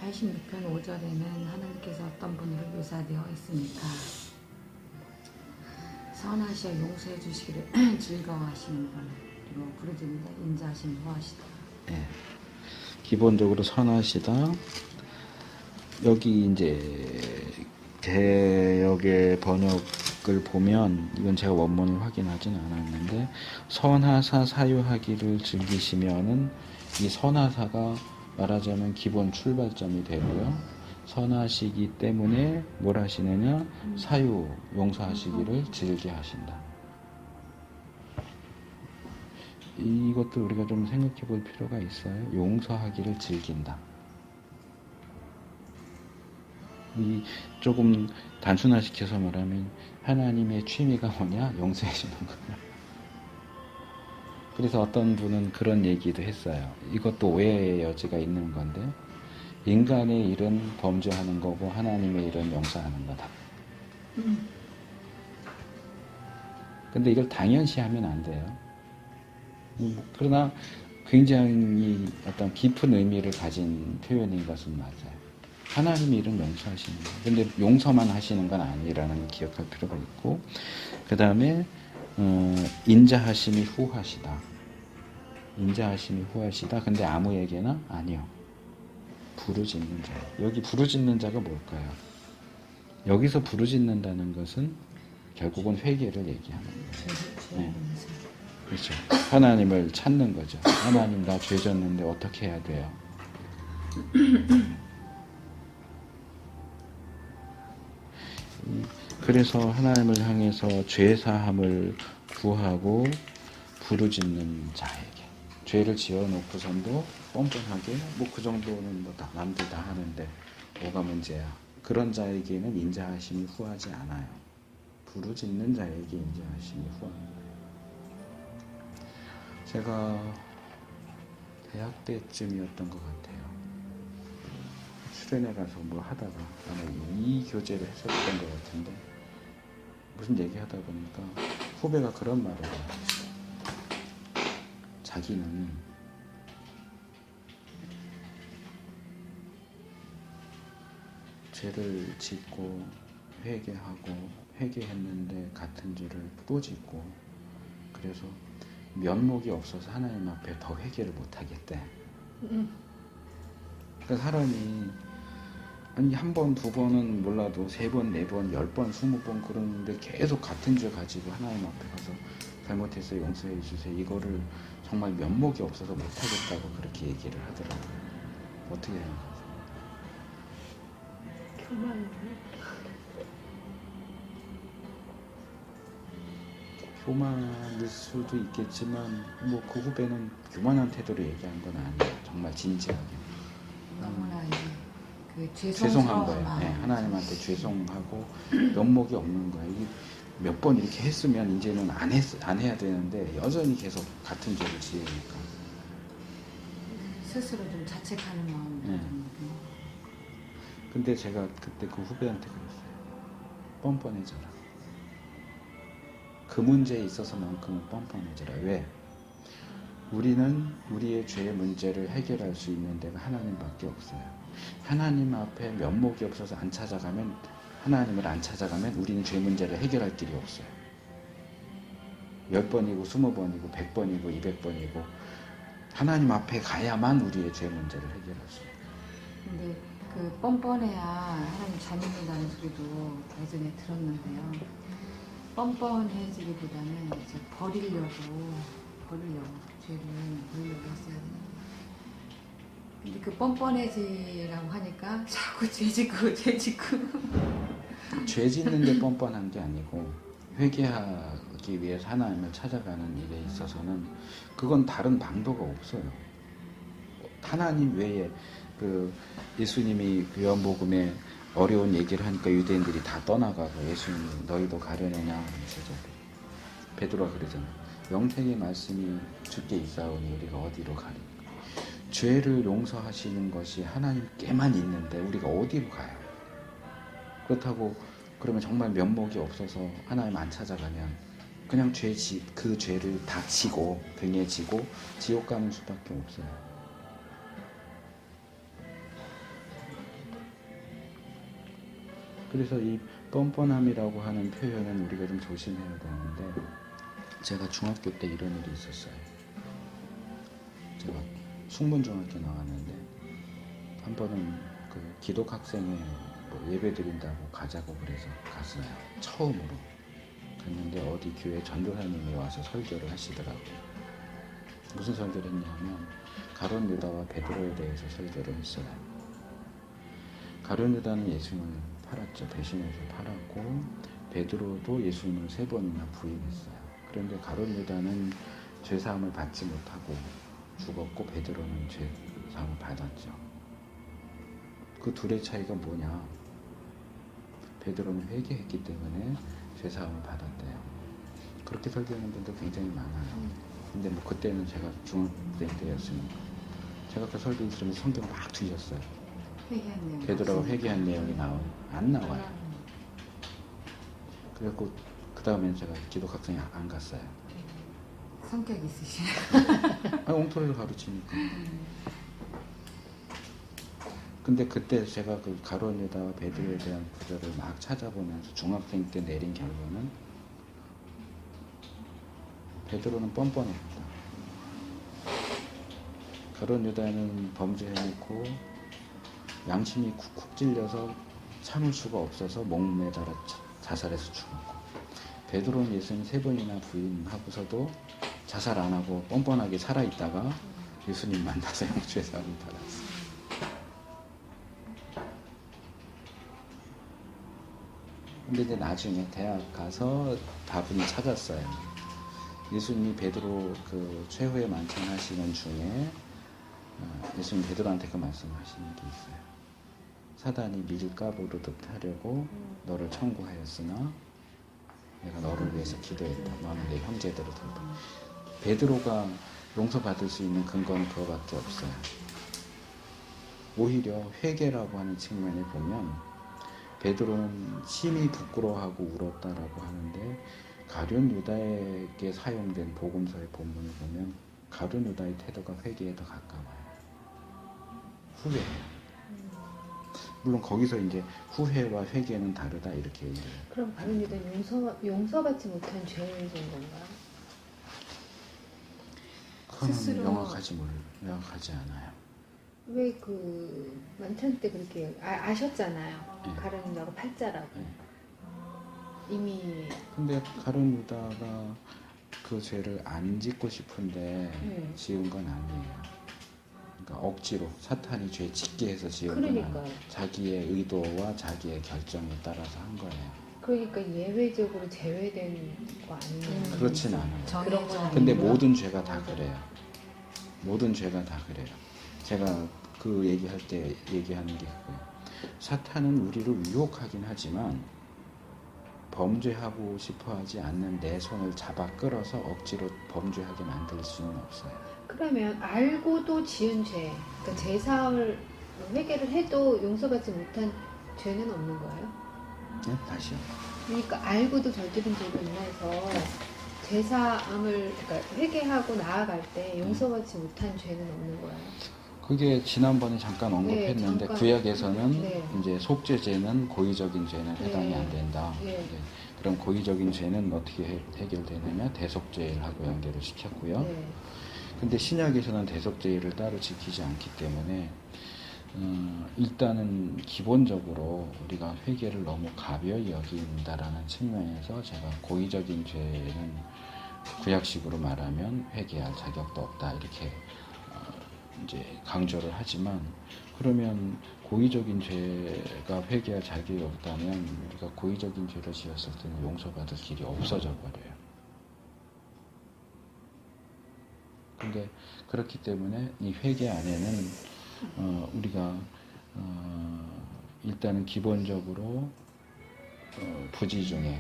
86편 5절에는 하나님께서 어떤 분으로 묘사되어 있습니까? 선하시어 용서해 주시기를 즐거워하시는 분으로 부르짖는다. 인자하심 무하시다. 네. 기본적으로 선하시다. 여기 이제 개역의 번역을 보면, 이건 제가 원문을 확인하진 않았는데, 선하사 사유하기를 즐기시면은, 이 선하사가 말하자면 기본 출발점이 되고요. 선하시기 때문에 뭘 하시느냐? 사유, 용서하시기를 즐겨하신다. 이것도 우리가 좀 생각해 볼 필요가 있어요. 용서하기를 즐긴다. 이 조금 단순화시켜서 말하면 하나님의 취미가 뭐냐? 용서해 주는 거야. 그래서 어떤 분은 그런 얘기도 했어요. 이것도 오해의 여지가 있는 건데, 인간의 일은 범죄하는 거고 하나님의 일은 용서하는 거다. 근데 이걸 당연시 하면 안 돼요. 그러나 굉장히 어떤 깊은 의미를 가진 표현인 것은 맞아요. 하나님이 이런 용서하시는 거예요. 근데 용서만 하시는 건 아니라는 걸 기억할 필요가 있고, 그 다음에 인자하심이 후하시다. 인자하심이 후하시다. 근데 아무에게나 아니요. 부르짖는 자. 여기 부르짖는 자가 뭘까요? 여기서 부르짖는다는 것은 결국은 회개를 얘기하는 거예요. 네. 그렇죠. 하나님을 찾는 거죠. 하나님, 나 죄 졌는데 어떻게 해야 돼요? 그래서 하나님을 향해서 죄 사함을 구하고 부르짖는 자에게, 죄를 지어놓고선도 뻔뻔하게 뭐 그 정도는 뭐 남들 다 하는데 뭐가 문제야, 그런 자에게는 인자하심이 후하지 않아요. 부르짖는 자에게 인자하심이 후합니다. 제가 대학 때쯤이었던 것 같아요. 수련회 가서 뭐 하다가 아마 이 교재를 했었던 것 같은데, 무슨 얘기하다 보니까 후배가 그런 말을 해요. 자기는 죄를 짓고 회개하고 회개했는데 같은 죄를 또 짓고, 그래서 면목이 없어서 하나님 앞에 더 회개를 못 하겠대. 그러니까 사람이 아니 한 번, 두 번은 몰라도 세 번, 네 번, 10번, 20번 그러는데 계속 같은 죄 가지고 하나님 앞에 가서 잘못했어요, 용서해 주세요, 이거를 정말 면목이 없어서 못 하겠다고 그렇게 얘기를 하더라고요. 어떻게 생각하세요? 교만일 수도 있겠지만 뭐 그 후배는 교만한 태도로 얘기한 건 아니에요. 정말 진지하게 너무나 이제 그 죄송한 거예요. 죄송스러운 네, 마음. 하나님한테 죄송하고 면목이 없는 거예요. 이게 몇 번 이렇게 했으면 이제는 안 해야 되는데 여전히 계속 같은 죄를 지으니까. 스스로 좀 자책하는 마음이 네. 좀 근데 제가 그때 그 후배한테 그랬어요. 뻔뻔해져라. 그 문제에 있어서만큼은 뻔뻔해져라. 왜? 우리는 우리의 죄의 문제를 해결할 수 있는 데가 하나님밖에 없어요. 하나님 앞에 면목이 없어서 안 찾아가면, 하나님을 안 찾아가면 우리는 죄 문제를 해결할 길이 없어요. 10번이고 20번이고 100번이고 200번이고 하나님 앞에 가야만 우리의 죄 문제를 해결할 수 있어요. 근데 그 뻔뻔해야 하나님 잘 믿는다는 소리도 예전에 들었는데요. 뻔뻔해지기보다는 이제 버리려고 죄를 버리려고 했어야 되는데, 근데 그 뻔뻔해지라고 하니까 자꾸 죄 짓고 죄 짓는 게 뻔뻔한 게 아니고, 회개하기 위해서 하나님을 찾아가는 일에 있어서는 그건 다른 방도가 없어요. 하나님 외에 그 예수님이 요한복음에 어려운 얘기를 하니까 유대인들이 다 떠나가고, 예수님이 너희도 가려내냐 그래서 베드로가 그러잖아요. 영생의 말씀이 주께 있사오니 우리가 어디로 가리까. 죄를 용서하시는 것이 하나님께만 있는데 우리가 어디로 가요? 그렇다고 그러면 정말 면목이 없어서 하나님 안 찾아가면 그냥 그 죄를 다 지고 등에 지고 지옥 가는 수밖에 없어요. 그래서 이 뻔뻔함이라고 하는 표현은 우리가 좀 조심해야 되는데, 제가 중학교 때 이런 일이 있었어요. 제가 숙문중학교 나왔는데 한 번은 그 기독학생회 뭐 예배 드린다고 가자고 그래서 갔어요. 처음으로 갔는데 어디 교회 전도사님이 와서 설교를 하시더라고요. 무슨 설교를 했냐면 가룟 유다와 베드로에 대해서 설교를 했어요. 가룟 유다는 예수님을 팔았죠. 배신해서 팔았고, 베드로도 예수님을 3번이나 부인했어요. 그런데 가룟 유다는 죄사함을 받지 못하고 죽었고, 베드로는 죄사함을 받았죠. 그 둘의 차이가 뭐냐? 베드로는 회개했기 때문에 죄사함을 받았대요. 그렇게 설교하는 분도 굉장히 많아요. 근데 뭐 그때는 제가 중학생 때였으니까 제가 그 설교 들으면서 성경 막 뒤졌어요. 회개한 내용. 베드로가 회개한 내용이 안 나와요. 그래갖고 그 다음엔 제가 기도 각성에 안 갔어요. 성격 있으시네. 아니, 엉터리를 가르치니까. 근데 그때 제가 그 가룟 유다와 베드로에 대한 구절을 막 찾아보면서 중학생 때 내린 결론은 베드로는 뻔뻔했다. 가룟 유다는 범죄해놓고 양심이 쿡쿡 찔려서 참을 수가 없어서 목매달아 자살해서 죽었고, 베드로는 예수님 3번이나 부인하고서도 자살 안 하고 뻔뻔하게 살아있다가 예수님 만나서 영주의 사함을 받았어. 근데 이제 나중에 대학 가서 다분히 찾았어요. 예수님이 베드로 그 최후의 만찬 하시는 중에 예수님 베드로한테 그 말씀하시는 게 있어요. 사단이 밀가부르듯 하려고 너를 청구하였으나 내가 너를 위해서 기도했다. 너는 내 형제들을 돌봐. 베드로가 용서받을 수 있는 근거는 그거밖에 없어요. 오히려 회개라고 하는 측면에 보면 베드로는 심히 부끄러워하고 울었다라고 하는데, 가룟 유다에게 사용된 복음서의 본문을 보면 가룟 유다의 태도가 회개에 더 가까워요. 후회해요. 물론 거기서 이제 후회와 회개는 다르다 이렇게 얘기해요. 그럼 가룟 유다는 용서받지 못한 죄인 건가요? 그건 스스로- 명확하지 않아요. 왜 그 만찬 때 그렇게 아셨잖아요. 네. 가룟 유다가 팔자라고. 네. 이미 근데 가룟 유다가 그 죄를 안 짓고 싶은데 지은 건 아니에요. 그러니까 억지로 사탄이 죄 짓게 해서 지은 건 그러니까요. 아니에요. 자기의 의도와 자기의 결정에 따라서 한 거예요. 그러니까 예외적으로 제외된 거 아니에요? 그렇진 않아요. 그런 건 아니고요. 근데 모든 죄가 다 그래요. 모든 죄가 다 그래요. 제가 그 얘기할 때 얘기하는 게 그거예요. 사탄은 우리를 유혹하긴 하지만 범죄하고 싶어 하지 않는 내 손을 잡아 끌어서 억지로 범죄하게 만들 수는 없어요. 그러면 알고도 지은 죄, 그러니까 제사를 회개를 해도 용서받지 못한 죄는 없는 거예요? 네? 다시요. 그러니까 알고도 저지른 죄로 인해서 제사함을 그러니까 회개하고 나아갈 때 용서받지 못한 죄는 없는 거예요? 그게 지난번에 잠깐 언급했는데 잠깐. 구약에서는 네. 이제 속죄죄는 고의적인 죄는 해당이 네. 안 된다. 네. 네. 그럼 고의적인 죄는 어떻게 해결되느냐? 대속죄일하고 연결을 시켰고요. 네. 근데 신약에서는 대속죄일을 따로 지키지 않기 때문에 일단은 기본적으로 우리가 회개를 너무 가벼이 여긴다라는 측면에서 제가 고의적인 죄는 구약식으로 말하면 회개할 자격도 없다 이렇게 이제 강조를 하지만, 그러면 고의적인 죄가 회개할 자격이 없다면 우리가 고의적인 죄를 지었을 때는 용서받을 길이 없어져 버려요. 근데 그렇기 때문에 이 회개 안에는 우리가 일단은 기본적으로 부지 중에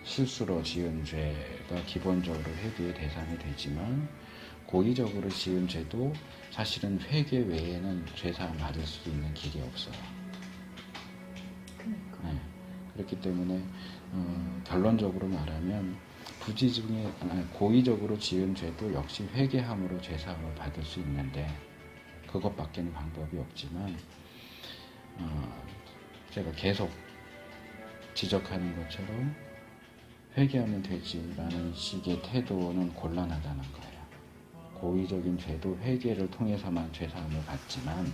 실수로 지은 죄가 기본적으로 회개의 대상이 되지만, 고의적으로 지은 죄도 사실은 회개 외에는 죄사함 받을 수 있는 길이 없어요. 네. 그렇기 때문에 결론적으로 말하면 부지 중에 고의적으로 지은 죄도 역시 회개함으로 죄사함을 받을 수 있는데, 그것밖에는 방법이 없지만 제가 계속 지적하는 것처럼 회개하면 되지라는 식의 태도는 곤란하다는 거예요. 고의적인 죄도 회개를 통해서만 죄사함을 받지만,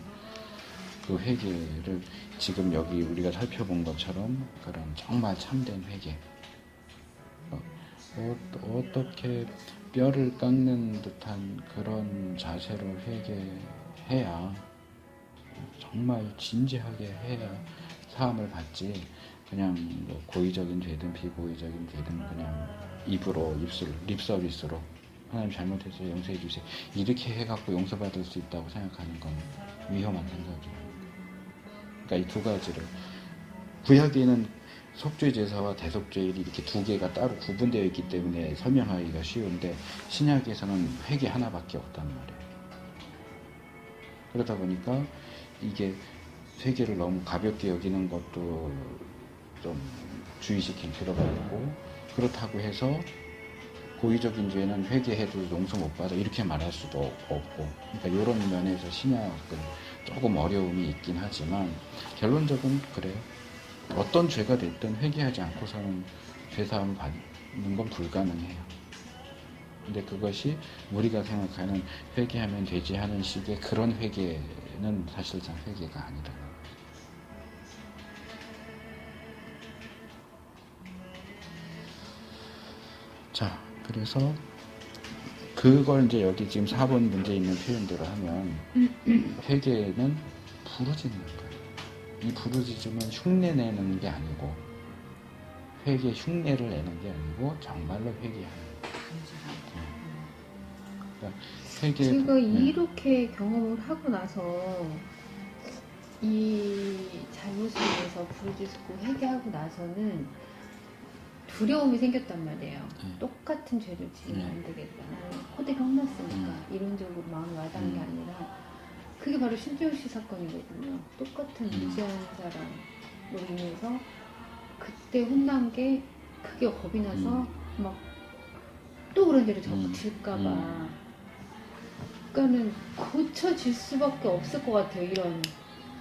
그 회개를 지금 여기 우리가 살펴본 것처럼 그런 정말 참된 회개, 어떻게 뼈를 깎는 듯한 그런 자세로 회개해야, 정말 진지하게 해야 사함을 받지, 그냥 뭐 고의적인 죄든 비고의적인 죄든 그냥 입으로 립서비스로 하나님 잘못해서 용서해 주세요 이렇게 해갖고 용서받을 수 있다고 생각하는 건 위험한 생각이에요. 그러니까 이 두 가지를, 구약에는 속죄제사와 대속죄일이 이렇게 두 개가 따로 구분되어 있기 때문에 설명하기가 쉬운데, 신약에서는 회개 하나밖에 없단 말이에요. 그러다 보니까 이게 회개를 너무 가볍게 여기는 것도 좀 주의시킬 필요가 있고, 그렇다고 해서 고의적인 죄는 회개해도 용서 못 받아 이렇게 말할 수도 없고, 그러니까 이런 면에서 신약은 조금 어려움이 있긴 하지만 결론적으로 그래요. 어떤 죄가 됐든 회개하지 않고서는 죄사함을 받는 건 불가능해요. 근데 그것이 우리가 생각하는 회개하면 되지 하는 식의 그런 회개는 사실상 회개가 아니라는 거예요. 자, 그래서 그걸 이제 여기 지금 4번 문제에 있는 표현대로 하면 회개는 부르짖는 거예요. 이 부르짖음은 흉내 내는 게 아니고, 회개 흉내를 내는 게 아니고 정말로 회개하는 그러니까 회개. 제가 이렇게 경험을 하고 나서 이 잘못을 위해서 부르짖고 회개하고 나서는 두려움이 생겼단 말이에요. 똑같은 죄를 지으면 안 되겠다. 나는 코대가 혼났으니까 이론적으로 마음이 와닿은 게 아니라 그게 바로 신지호 씨 사건이거든요. 똑같은 무지한 사람으로 인해서 그때 혼난 게 그게 겁이 나서 막 또 그런 죄를 저질까봐. 그러니까는 고쳐질 수밖에 없을 것 같아요. 이런.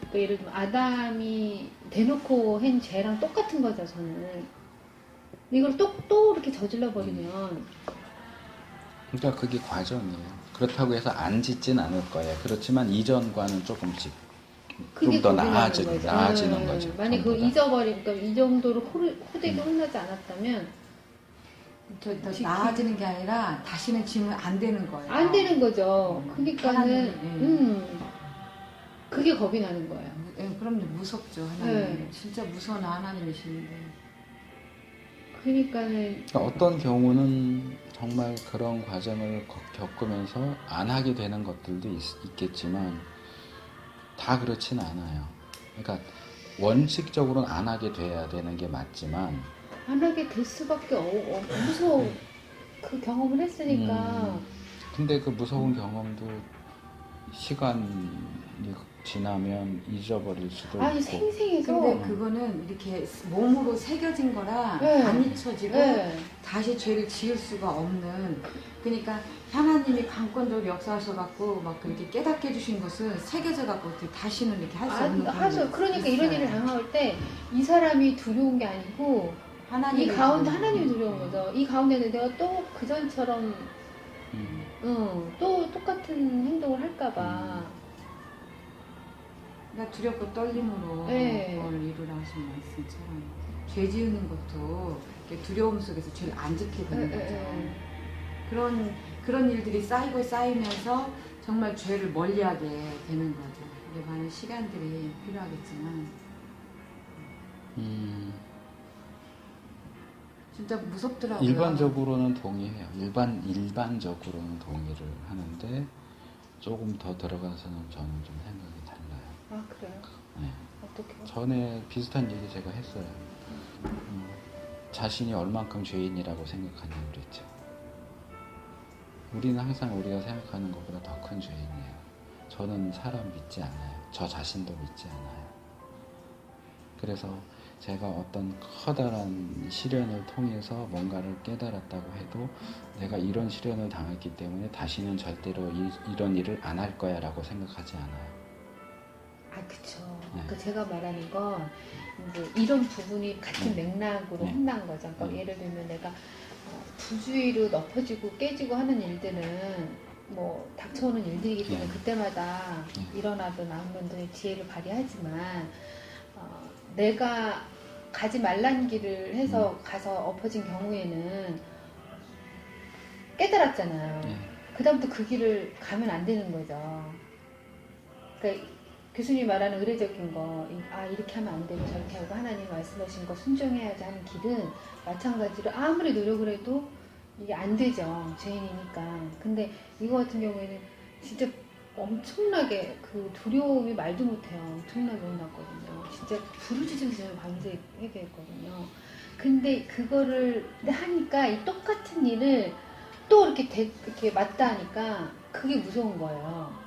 그러니까 예를 들면 아담이 대놓고 한 죄랑 똑같은 거죠. 저는. 이걸 또 이렇게 저질러 버리면. 그러니까 그게 과정이에요. 그렇다고 해서 안 짓진 않을 거예요. 그렇지만 이전과는 조금씩 좀 더 나아지는 거죠. 만약 그걸 잊어버리니까 이 정도로 호되게 혼나지 않았다면 더 나아지는 게 아니라 다시는 지면 안 되는 거예요. 안 되는 거죠. 그러니까는 하나님, 그게 겁이 나는 거예요. 그럼요. 무섭죠. 하나님. 진짜 무서운 하나님이시는데. 그러니까는 어떤 경우는 정말 그런 과정을 겪으면서 안 하게 되는 것들도 있겠지만 다 그렇진 않아요. 그러니까 원칙적으로는 안 하게 돼야 되는 게 맞지만 안 하게 될 수밖에 무서워. 그 경험을 했으니까. 근데 그 무서운 경험도 시간이 지나면 잊어버릴 수도 아니 있고. 생생해서. 근데 그거는 이렇게 몸으로 새겨진 거라 네. 안 잊혀지고 네. 다시 죄를 지을 수가 없는. 그러니까 하나님이 강권적으로 역사하셔갖고 막 그렇게 깨닫게 해주신 것은 새겨져갖고 다시는 이렇게 할 수 없는 그런 그러니까 게 이런 있어요. 일을 당할 때 이 사람이 두려운 게 아니고 이 가운데 하나님이 두려운 거죠. 이 가운데는 내가 또 그전처럼 또 똑같은 행동을 할까봐. 그러니까 두렵고 떨림으로 네. 그걸 이루라 하신 말씀처럼 죄 지으는 것도 이렇게 두려움 속에서 죄를 안 짓게 되는 거죠. 그런 일들이 쌓이면서 정말 죄를 멀리하게 되는 거죠. 이게 많은 시간들이 필요하겠지만 진짜 무섭더라고요. 일반적으로는 동의해요. 일반적으로는 동의를 하는데 조금 더 들어가서는 저는 좀 생각이 달라요. 아 그래요? 네. 어떻게요? 전에 비슷한 얘기 제가 했어요. 자신이 얼만큼 죄인이라고 생각하냐고 그랬죠. 우리는 항상 우리가 생각하는 것보다 더 큰 죄인이에요. 저는 사람 믿지 않아요. 저 자신도 믿지 않아요. 그래서 제가 어떤 커다란 시련을 통해서 뭔가를 깨달았다고 해도 내가 이런 시련을 당했기 때문에 다시는 절대로 이런 일을 안 할 거야 라고 생각하지 않아요. 아 그쵸. 네. 그 제가 말하는 건 이제 이런 부분이 같은 맥락으로 혼난 거죠. 그러니까 예를 들면 내가 부주의로 엎어지고 깨지고 하는 일들은 뭐 닥쳐오는 일들이기 때문에 그때마다 일어나던 아무런들의 지혜를 발휘하지만 내가 가지 말란 길을 해서 가서 엎어진 경우에는 깨달았잖아요. 그다음부터 그 길을 가면 안 되는 거죠. 그러니까 교수님이 말하는 의례적인 거, 이렇게 하면 안 되고 저렇게 하고 하나님 말씀하신 거 순종해야지 하는 길은 마찬가지로 아무리 노력을 해도 이게 안 되죠. 죄인이니까. 근데 이거 같은 경우에는 진짜 엄청나게 그 두려움이 말도 못해요. 엄청나게 혼났거든요. 진짜 부르짖으면서 저는 밤새 회개했거든요. 근데 그거를 하니까 이 똑같은 일을 또 이렇게 맞다 하니까 그게 무서운 거예요.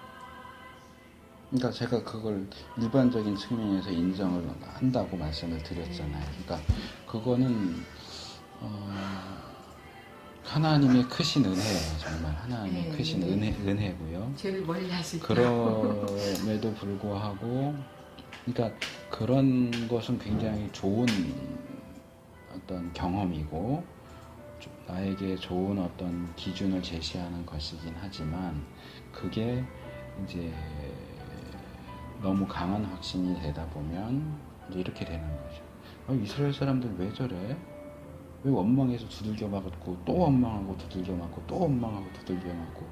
그러니까 제가 그걸 일반적인 측면에서 인정을 한다고 말씀을 드렸잖아요. 그러니까 그거는 하나님의 크신 은혜예요. 정말 하나님의 네, 크신 네. 은혜고요. 죄를 멀리 하실 그럼에도 불구하고, 그러니까 그런 것은 굉장히 좋은 어떤 경험이고 나에게 좋은 어떤 기준을 제시하는 것이긴 하지만 그게 이제 너무 강한 확신이 되다 보면 이제 이렇게 되는 거죠. 이스라엘 사람들 왜 저래? 왜 원망해서 두들겨 맞고 또 원망하고 두들겨 맞고 또 원망하고 두들겨 맞고,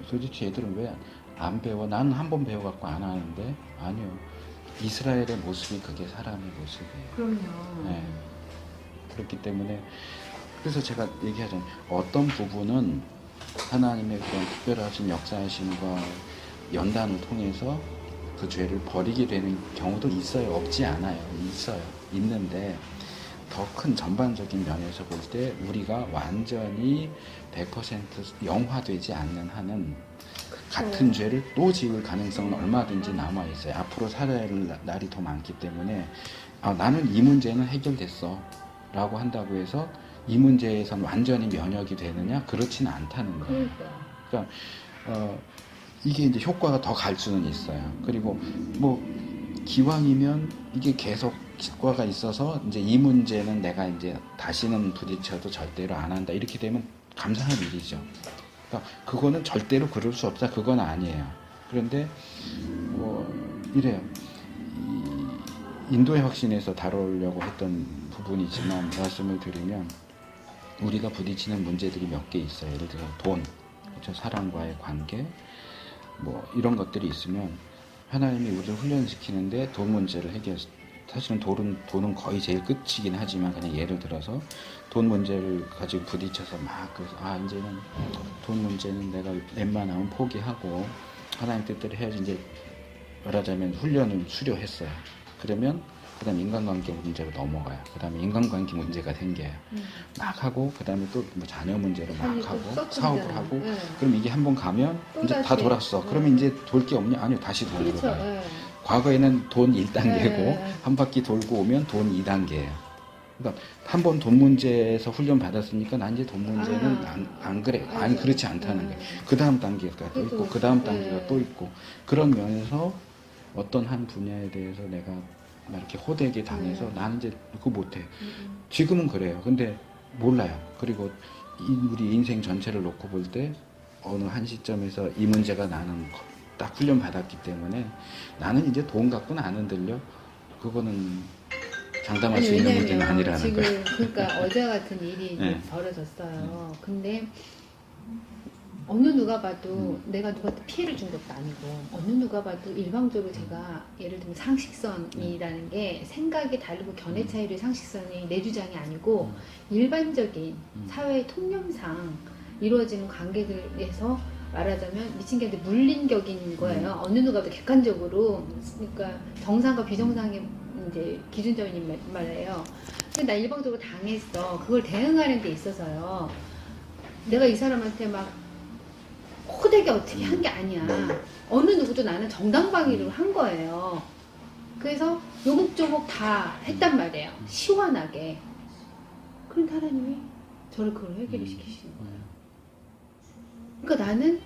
도대체 얘들은 왜 안 배워? 나는 한 번 배워갖고 안 하는데. 아니요, 이스라엘의 모습이 그게 사람의 모습이에요. 그럼요. 네. 그렇기 때문에 그래서 제가 얘기하잖아요. 어떤 부분은 하나님의 그런 특별하신 역사하심과 연단을 통해서 그 죄를 버리게 되는 경우도 있어요. 없지 않아요. 있어요. 있는데 더 큰 전반적인 면에서 볼 때 우리가 완전히 100% 영화되지 않는 한은 같은 죄를 또 지을 가능성은 얼마든지 남아 있어요. 앞으로 살아야 할 날이 더 많기 때문에 나는 이 문제는 해결됐어 라고 한다고 해서 이 문제에선 완전히 면역이 되느냐? 그렇지는 않다는 거예요. 그러니까 이게 이제 효과가 더 갈 수는 있어요. 그리고 뭐 기왕이면 이게 계속 효과가 있어서 이제 이 문제는 내가 이제 다시는 부딪혀도 절대로 안 한다. 이렇게 되면 감사한 일이죠. 그러니까 그거는 절대로 그럴 수 없다. 그건 아니에요. 그런데 이래요. 인도의 확신에서 다루려고 했던 부분이지만 말씀을 드리면 우리가 부딪히는 문제들이 몇 개 있어요. 예를 들어 돈, 그렇죠? 사람과의 관계, 뭐 이런 것들이 있으면 하나님이 우리를 훈련시키는데 돈 문제를 사실은 돈은 거의 제일 끝이긴 하지만 그냥 예를 들어서 돈 문제를 가지고 부딪혀서 막 그래서 이제는 돈 문제는 내가 웬만하면 포기하고 하나님 뜻대로 해야지, 이제 말하자면 훈련을 수료했어요. 그러면 그 다음에 인간관계 문제로 넘어가요. 그 다음에 인간관계 문제가 생겨요. 막 하고 그 다음에 또 뭐 자녀 문제로 막 하고 사업을 하고 그럼 이게 한번 가면 이제 다 돌았어. 그러면 이제 돌 게 없냐? 아니요, 다시 돈으로 그렇죠. 가요. 과거에는 돈 1단계고 네. 한 바퀴 돌고 오면 돈 2단계예요. 그러니까 한 번 돈 문제에서 훈련 받았으니까 난 이제 돈 문제는 안 그래. 아니, 그렇지 않다는 거예요. 그 다음 단계가 또 있고 그 다음 단계가 또 있고, 그런 면에서 어떤 한 분야에 대해서 내가 막 이렇게 호되게 당해서 나는 이제 그거 못해. 지금은 그래요. 근데 몰라요. 그리고 우리 인생 전체를 놓고 볼 때 어느 한 시점에서 이 문제가 나는 딱 훈련 받았기 때문에 나는 이제 돈 갖고는 안 흔들려. 그거는 장담할 수 있는 문제는 아니라는 지금 거예요. 그러니까 어제 같은 일이 이제 네. 벌어졌어요. 근데 어느 누가 봐도 내가 누구한테 피해를 준 것도 아니고 어느 누가 봐도 일방적으로 제가 예를 들면 상식선이라는 게 생각이 다르고 견해 차이의 상식선이 내 주장이 아니고 일반적인 사회의 통념상 이루어지는 관계들에서 말하자면 미친 개한테 물린격인 거예요. 어느 누가 봐도 객관적으로. 그러니까 정상과 비정상의 이제 기준점인 말이에요. 근데 나 일방적으로 당했어. 그걸 대응하는 데 있어서요. 내가 이 사람한테 막 호되게 어떻게 한 게 아니야. 어느 누구도 나는 정당방위로 한 거예요. 그래서 요목조목 다 했단 말이에요. 시원하게. 그런데 하나님이 저를 그걸 해결을 시키시는 거예요. 그러니까 나는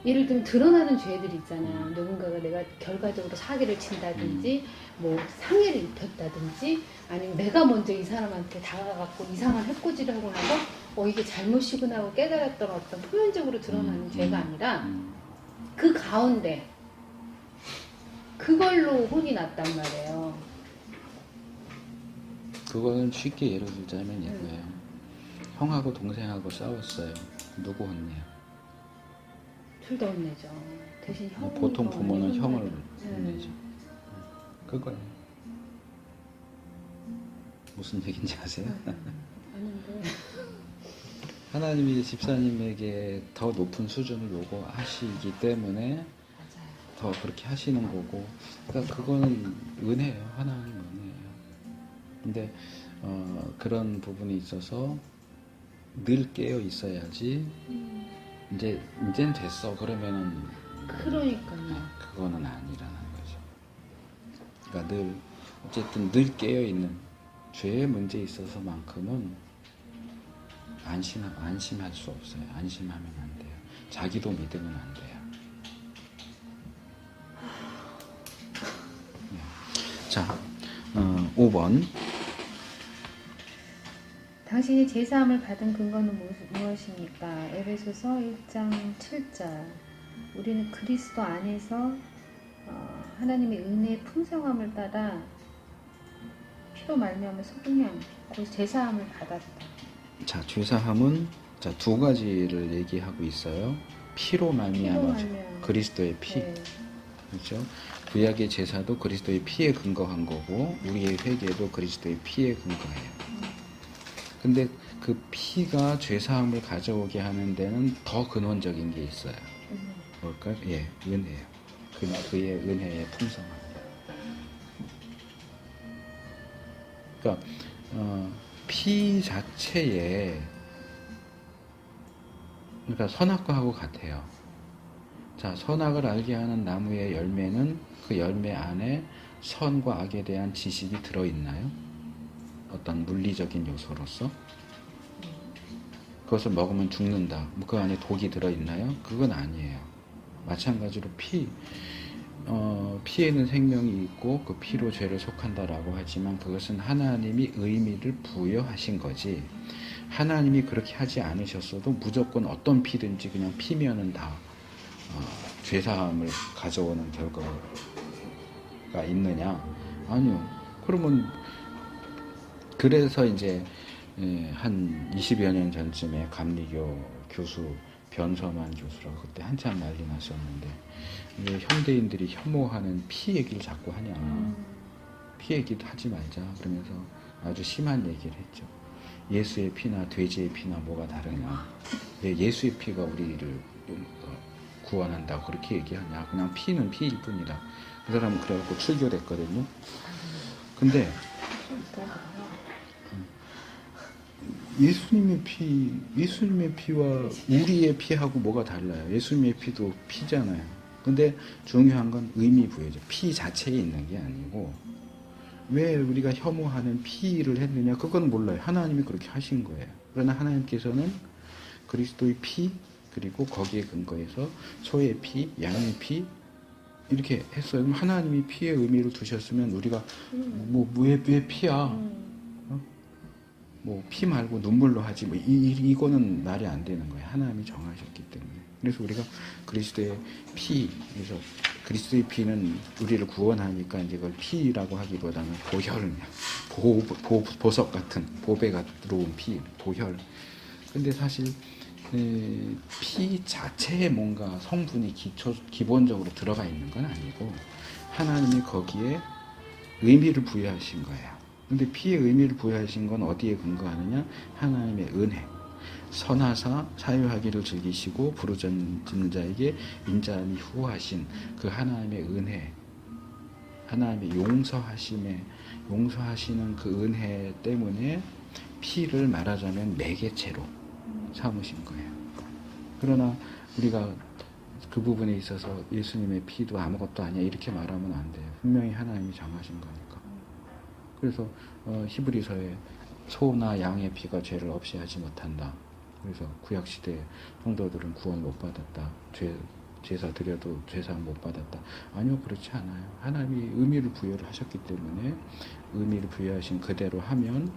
예를 들면 드러나는 죄들이 있잖아요. 누군가가 내가 결과적으로 사기를 친다든지 뭐 상해를 입혔다든지 아니면 내가 먼저 이 사람한테 다가가갖고 이상한 해코지를 하고 나서 이게 잘못이구나 하고 깨달았던 어떤 표면적으로 드러나는 죄가 아니라 그 가운데 그걸로 혼이 났단 말이에요. 그거는 쉽게 예를 들자면 이거예요. 형하고 동생하고 싸웠어요. 누구 혼내요? 둘 다 혼내죠. 대신 형 보통 부모는 형을 혼내죠. 그거예요. 무슨 얘기인지 아세요? 아는데 하나님이 집사님에게 더 높은 수준을 요구하시기 때문에 맞아요. 더 그렇게 하시는 거고, 그러니까 그거는 은혜예요. 하나님 은혜예요. 근데 그런 부분이 있어서 늘 깨어 있어야지. 이제는 됐어. 그러면은 그러니까요. 그거는 아니라는 거죠. 그러니까 어쨌든 늘 깨어 있는 죄의 문제에 있어서만큼은 안심할 수 없어요. 안심하면 안 돼요. 자기도 믿으면 안 돼요. 자, 5번. 당신이 제사함을 받은 근거는 무엇입니까? 에베소서 1장 7절. 우리는 그리스도 안에서 하나님의 은혜의 풍성함을 따라 피로 말미암아 속량, 곧 제사함을 받았다. 자, 죄사함은 자, 두 가지를 얘기하고 있어요. 피로 말미암아 그리스도의 피. 네. 그렇죠? 구약의 제사도 그리스도의 피에 근거한 거고 우리의 회개도 그리스도의 피에 근거해요. 근데 그 피가 죄사함을 가져오게 하는 데는 더 근원적인 게 있어요. 뭘까요? 예, 은혜예요. 그의 은혜의 풍성함. 그러니까 피 자체에 그러니까 선악과하고 같아요. 자, 선악을 알게 하는 나무의 열매는 그 열매 안에 선과 악에 대한 지식이 들어있나요? 어떤 물리적인 요소로서? 그것을 먹으면 죽는다. 그 안에 독이 들어있나요? 그건 아니에요. 마찬가지로 피에는 생명이 있고 그 피로 죄를 속한다라고 하지만 그것은 하나님이 의미를 부여하신 거지. 하나님이 그렇게 하지 않으셨어도 무조건 어떤 피든지 그냥 피면은 다 죄사함을 가져오는 결과가 있느냐? 아니요. 그러면 그래서 이제 한 20여 년 전쯤에 감리교 교수 변서만 교수라고 그때 한참 난리 났었는데 왜 현대인들이 혐오하는 피 얘기를 자꾸 하냐. 피 얘기도 하지 말자 그러면서 아주 심한 얘기를 했죠. 예수의 피나 돼지의 피나 뭐가 다르냐. 왜 예수의 피가 우리를 구원한다고 그렇게 얘기하냐. 그냥 피는 피일 뿐이다. 그 사람은 그래갖고 출교됐거든요. 근데 예수님의 피와 우리의 피하고 뭐가 달라요? 예수님의 피도 피잖아요. 근데 중요한 건 의미 부여죠. 피 자체에 있는 게 아니고 왜 우리가 혐오하는 피를 했느냐? 그건 몰라요. 하나님이 그렇게 하신 거예요. 그러나 하나님께서는 그리스도의 피 그리고 거기에 근거해서 소의 피, 양의 피 이렇게 했어요. 그럼 하나님이 피의 의미를 두셨으면 우리가 왜 피야? 뭐 피 말고 눈물로 하지 뭐 이거는 말이 안 되는 거예요. 하나님이 정하셨기 때문에. 그래서 우리가 그리스도의 피, 그래서 그리스도의 피는 우리를 구원하니까 이제 그걸 피라고 하기보다는 보혈, 보석 같은 보배가 들어온 피, 보혈. 근데 사실 피 자체에 뭔가 성분이 기본적으로 들어가 있는 건 아니고 하나님이 거기에 의미를 부여하신 거예요. 근데 피의 의미를 부여하신 건 어디에 근거하느냐? 하나님의 은혜. 선하사 사유하기를 즐기시고 부르짖는 자에게 인자함이 후하신 그 하나님의 은혜, 하나님의 용서하시는 그 은혜 때문에 피를 말하자면 매개체로 삼으신 거예요. 그러나 우리가 그 부분에 있어서 예수님의 피도 아무것도 아니야 이렇게 말하면 안 돼요. 분명히 하나님이 정하신 거니까. 그래서 히브리서에 소나 양의 피가 죄를 없이 하지 못한다. 그래서 구약시대 성도들은 구원 못 받았다. 제사 드려도 죄사함 못 받았다. 아니요, 그렇지 않아요. 하나님이 의미를 부여를 하셨기 때문에 의미를 부여하신 그대로 하면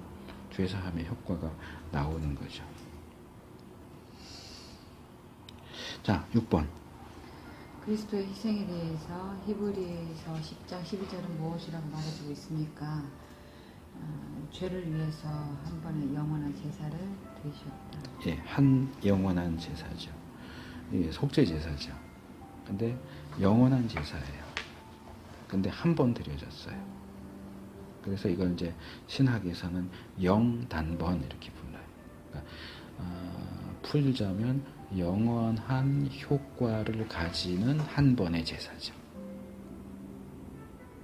죄사함의 효과가 나오는 거죠. 자, 6번. 그리스도의 희생에 대해서 히브리서 10장 12절은 무엇이라고 말해주고 있습니까? 죄를 위해서 한 번의 영원한 제사를 드리셨다. 예, 한 영원한 제사죠. 예, 속죄 제사죠. 근데 영원한 제사예요. 근데 한 번 드려졌어요. 그래서 이걸 이제 신학에서는 영단번 이렇게 불러요. 그러니까, 풀자면 영원한 효과를 가지는 한 번의 제사죠.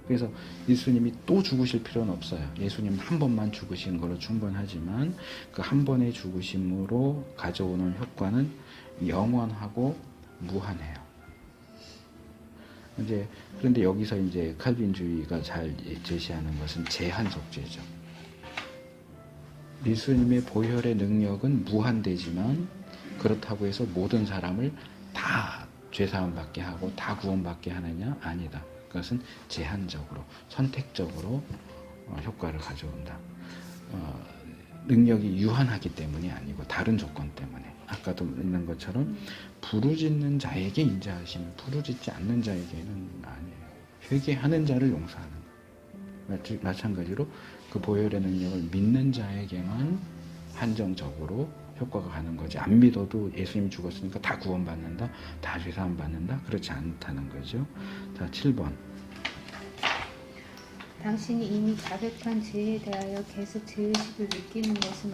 그래서 예수님이 또 죽으실 필요는 없어요. 예수님은 한 번만 죽으신 걸로 충분하지만 그 한 번의 죽으심으로 가져오는 효과는 영원하고 무한해요. 그런데 여기서 이제 칼빈주의가 잘 제시하는 것은 제한 속죄죠. 예수님의 보혈의 능력은 무한대지만 그렇다고 해서 모든 사람을 다 죄사함 받게 하고 다 구원받게 하느냐? 아니다. 그것은 제한적으로 선택적으로 효과를 가져온다. 능력이 유한하기 때문이 아니고 다른 조건 때문에 아까도 있는 것처럼 부르짖는 자에게 인자하심, 부르짖지 않는 자에게는 아니에요. 회개하는 자를 용서하는 거예요. 마찬가지로 그 보혈의 능력을 믿는 자에게만 한정적으로 효과가 가는 거지. 안 믿어도 예수님이 죽었으니까 다 구원받는다, 다 죄사함 받는다, 그렇지 않다는 거죠. 자, 7번. 당신이 이미 자백한 죄에 대하여 계속 죄의식을 느끼는 것은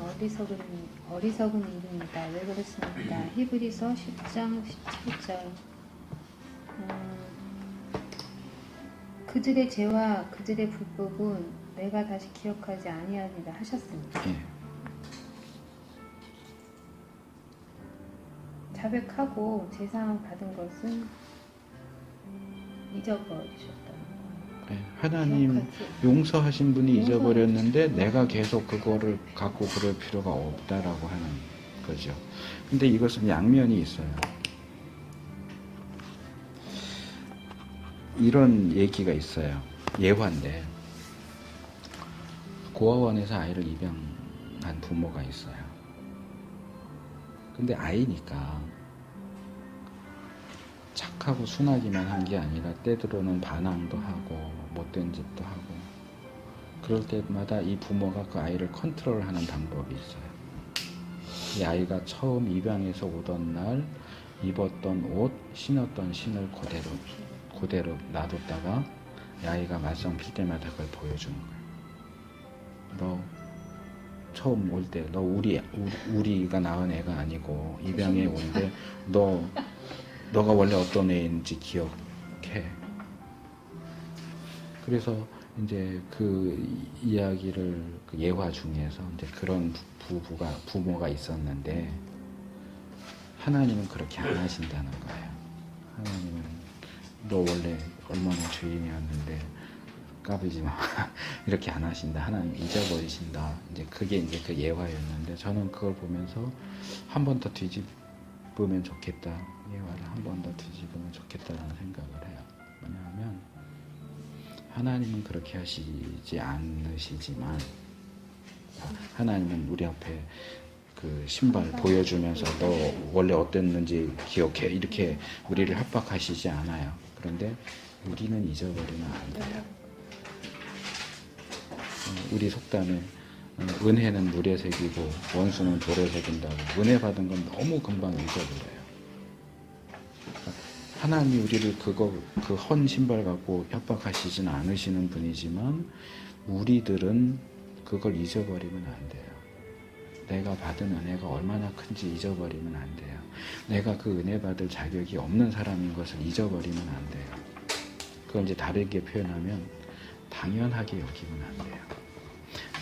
어리석은 일입니다. 왜 그렇습니까? 히브리서 10장 17절. 그들의 죄와 그들의 불법은 내가 다시 기억하지 아니하리라 하셨습니다. 예. 자백하고 제사함 받은 것은 잊어버리셨다는 거예요. 네, 하나님 기억하지. 용서하신 분이 용서- 잊어버렸는데 내가 계속 그거를 갖고 그럴 필요가 없다라고 하는 거죠. 근데 이것은 양면이 있어요. 이런 얘기가 있어요. 예화인데 고아원에서 아이를 입양한 부모가 있어요. 근데 아이니까 착하고 순하기만 한 게 아니라 때로는 반항도 하고 못된 짓도 하고 그럴 때마다 이 부모가 그 아이를 컨트롤하는 방법이 있어요. 이 아이가 처음 입양해서 오던 날 입었던 옷, 신었던 신을 그대로 놔뒀다가 이 아이가 말썽 필 때마다 그걸 보여주는 거예요. 너 처음 올 때 너 우리가 낳은 애가 아니고 입양해 온데 너가 원래 어떤 애인지 기억해. 그래서 이제 그 이야기를 그 예화 중에서 이제 그런 부모가 있었는데 하나님은 그렇게 안 하신다는 거예요. 하나님은 너 원래 얼마나 죄인이었는데 까불지 마 이렇게 안 하신다. 하나님 잊어버리신다. 이제 그게 이제 그 예화였는데 저는 그걸 보면서 한 번 더 뒤집으면 좋겠다. 예화를 한 번 더 뒤집으면 좋겠다는 생각을 해요. 왜냐하면 하나님은 그렇게 하시지 않으시지만 하나님은 우리 앞에 그 신발 보여주면서 너 원래 어땠는지 기억해 이렇게 우리를 협박하시지 않아요. 그런데 우리는 잊어버리면 안 돼요. 우리 속담에 은혜는 물에 새기고 원수는 돌에 새긴다고. 은혜 받은 건 너무 금방 잊어버려요. 하나님이 우리를 그 헌 신발 갖고 협박하시진 않으시는 분이지만 우리들은 그걸 잊어버리면 안 돼요. 내가 받은 은혜가 얼마나 큰지 잊어버리면 안 돼요. 내가 그 은혜 받을 자격이 없는 사람인 것을 잊어버리면 안 돼요. 그걸 이제 다르게 표현하면 당연하게 여기면 안 돼요.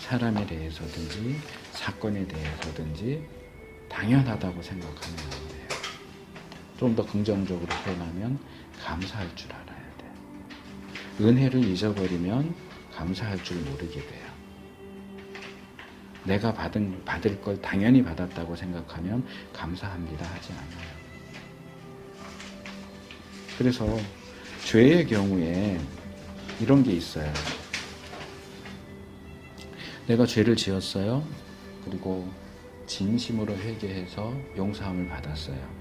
사람에 대해서든지 사건에 대해서든지 당연하다고 생각하면 안 돼요. 좀 더 긍정적으로 표현하면 감사할 줄 알아야 돼요. 은혜를 잊어버리면 감사할 줄 모르게 돼요. 내가 받을 걸 당연히 받았다고 생각하면 감사합니다 하지 않아요. 그래서 죄의 경우에 이런 게 있어요. 내가 죄를 지었어요. 그리고 진심으로 회개해서 용서함을 받았어요.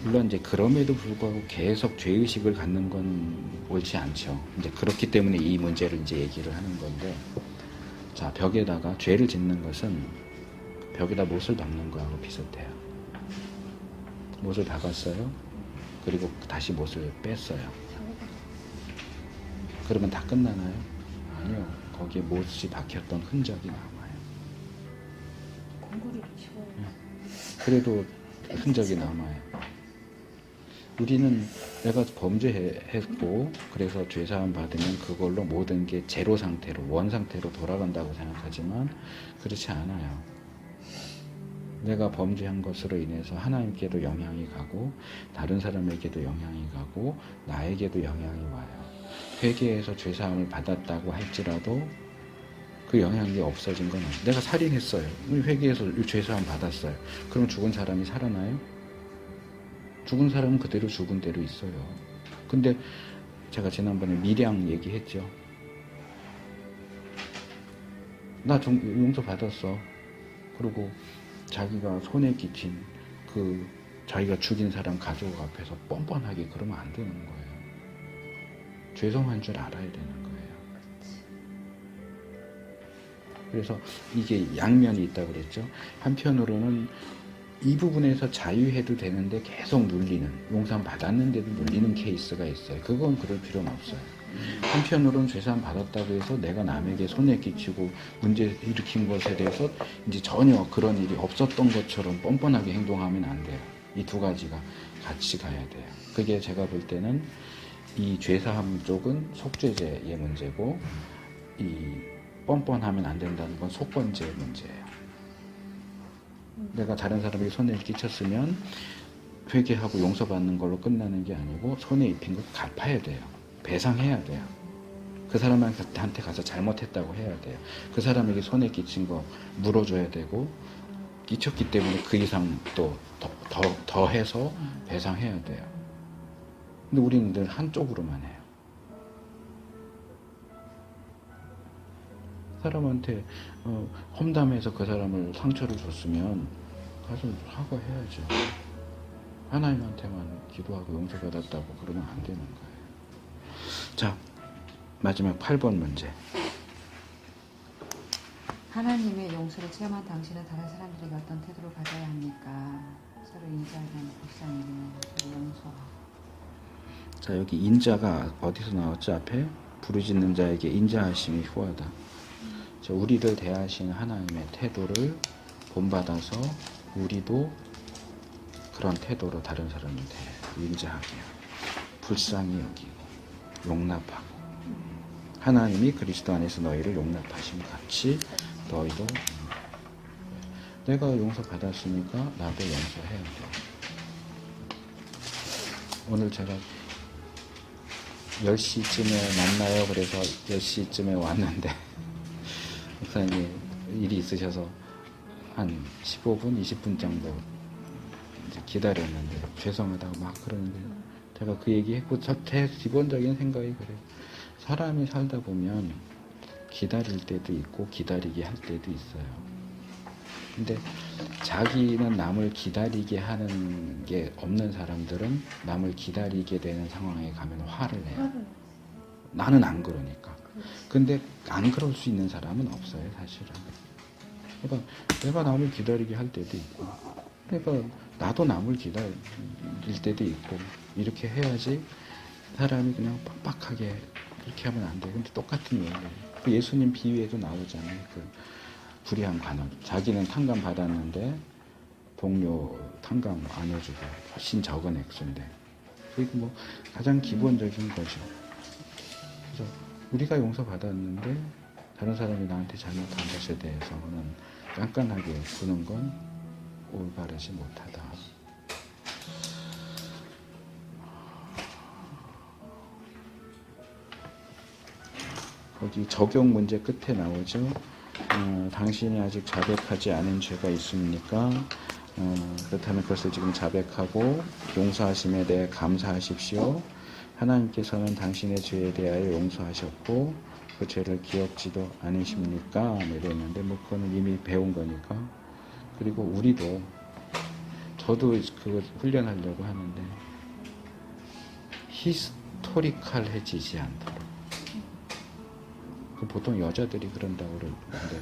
물론 이제 그럼에도 불구하고 계속 죄의식을 갖는 건 옳지 않죠. 이제 그렇기 때문에 이 문제를 이제 얘기를 하는 건데, 자, 벽에다가 죄를 짓는 것은 벽에다 못을 박는 거하고 비슷해요. 못을 박았어요. 그리고 다시 못을 뺐어요. 그러면 다 끝나나요? 아니요. 거기에 못이 박혔던 흔적이 남아요. 공부를 치워요. 그래도 흔적이 남아요. 우리는 내가 범죄했고 그래서 죄사함 받으면 그걸로 모든 게 제로 상태로 원 상태로 돌아간다고 생각하지만 그렇지 않아요. 내가 범죄한 것으로 인해서 하나님께도 영향이 가고 다른 사람에게도 영향이 가고 나에게도 영향이 와요. 회개해서 죄사함을 받았다고 할지라도 그 영향이 없어진 건 아니에요. 내가 살인했어요. 회개해서 죄사함 받았어요. 그럼 죽은 사람이 살아나요? 죽은 사람은 그대로 죽은 대로 있어요. 근데 제가 지난번에 밀양 얘기했죠. 나 용서 받았어. 그리고 자기가 손에 끼친 그 자기가 죽인 사람 가족 앞에서 뻔뻔하게 그러면 안 되는 거예요. 죄송한 줄 알아야 되는 거예요. 그래서 이게 양면이 있다고 그랬죠. 한편으로는 이 부분에서 자유해도 되는데 계속 눌리는, 용서함 받았는데도 눌리는 케이스가 있어요. 그건 그럴 필요는 없어요. 한편으로는 죄사함 받았다고 해서 내가 남에게 손해 끼치고 문제 일으킨 것에 대해서 이제 전혀 그런 일이 없었던 것처럼 뻔뻔하게 행동하면 안 돼요. 이 두 가지가 같이 가야 돼요. 그게 제가 볼 때는 이 죄사함 쪽은 속죄죄의 문제고, 이 뻔뻔하면 안 된다는 건 속건죄의 문제예요. 내가 다른 사람에게 손해를 끼쳤으면 회개하고 용서받는 걸로 끝나는 게 아니고 손해 입힌 걸 갚아야 돼요. 배상해야 돼요. 그 사람한테 가서 잘못했다고 해야 돼요. 그 사람에게 손해 끼친 거 물어줘야 되고, 끼쳤기 때문에 그 이상 또 더 해서 배상해야 돼요. 근데 우리는 늘 한쪽으로만 해요. 사람한테 험담해서 그 사람을 상처를 줬으면 가서 사과해야죠. 하나님한테만 기도하고 용서받았다고 그러면 안 되는 거예요. 자, 마지막 8번 문제. 하나님의 용서를 체험한 당신은 다른 사람들에게 어떤 태도를 가져야 합니까? 서로 인자하는 불쌍히는 서로 용서하고. 자, 여기 인자가 어디서 나왔죠? 앞에 부르짖는 자에게 인자하심이 후하다. 자, 우리를 대하시는 하나님의 태도를 본받아서 우리도 그런 태도로 다른 사람을 대해요. 인자하게요. 불쌍히 여기고 용납하고, 하나님이 그리스도 안에서 너희를 용납하심 같이 너희도, 내가 용서받았으니까 나도 용서해야 돼. 오늘 제가 10시쯤에 만나요 그래서 10시쯤에 왔는데 목사님 일이 있으셔서 한 15분, 20분 정도 이제 기다렸는데 죄송하다고 막 그러는데, 제가 그 얘기했고 제 기본적인 생각이 그래요. 사람이 살다 보면 기다릴 때도 있고 기다리게 할 때도 있어요. 근데 자기는 남을 기다리게 하는 게 없는 사람들은 남을 기다리게 되는 상황에 가면 화를 내요. 나는 안 그러니까. 근데 안 그럴 수 있는 사람은 없어요, 사실은. 그러니까 내가 남을 기다리게 할 때도 있고, 그러니까 나도 남을 기다릴 때도 있고, 이렇게 해야지. 사람이 그냥 빡빡하게 그렇게 하면 안 돼요. 근데 똑같은 얘기예요. 그 예수님 비유에도 나오잖아요. 그 불의한 관원. 자기는 탕감 받았는데 동료 탕감 안 해주고 훨씬 적은 액수인데. 그게 뭐 가장 기본적인 거죠. 그래서 우리가 용서받았는데 다른 사람이 나한테 잘못한 것에 대해서는 깐깐하게 구는 건 올바르지 못하다. 거기 적용 문제 끝에 나오죠. 당신이 아직 자백하지 않은 죄가 있습니까? 그렇다면 그것을 지금 자백하고 용서하심에 대해 감사하십시오. 하나님께서는 당신의 죄에 대하여 용서하셨고 그 죄를 기억지도 않으십니까? 이랬는데 뭐 그거는 이미 배운 거니까. 그리고 우리도, 저도 그거 훈련하려고 하는데 히스토리컬해지지 않도록. 보통 여자들이 그런다고 그러는데,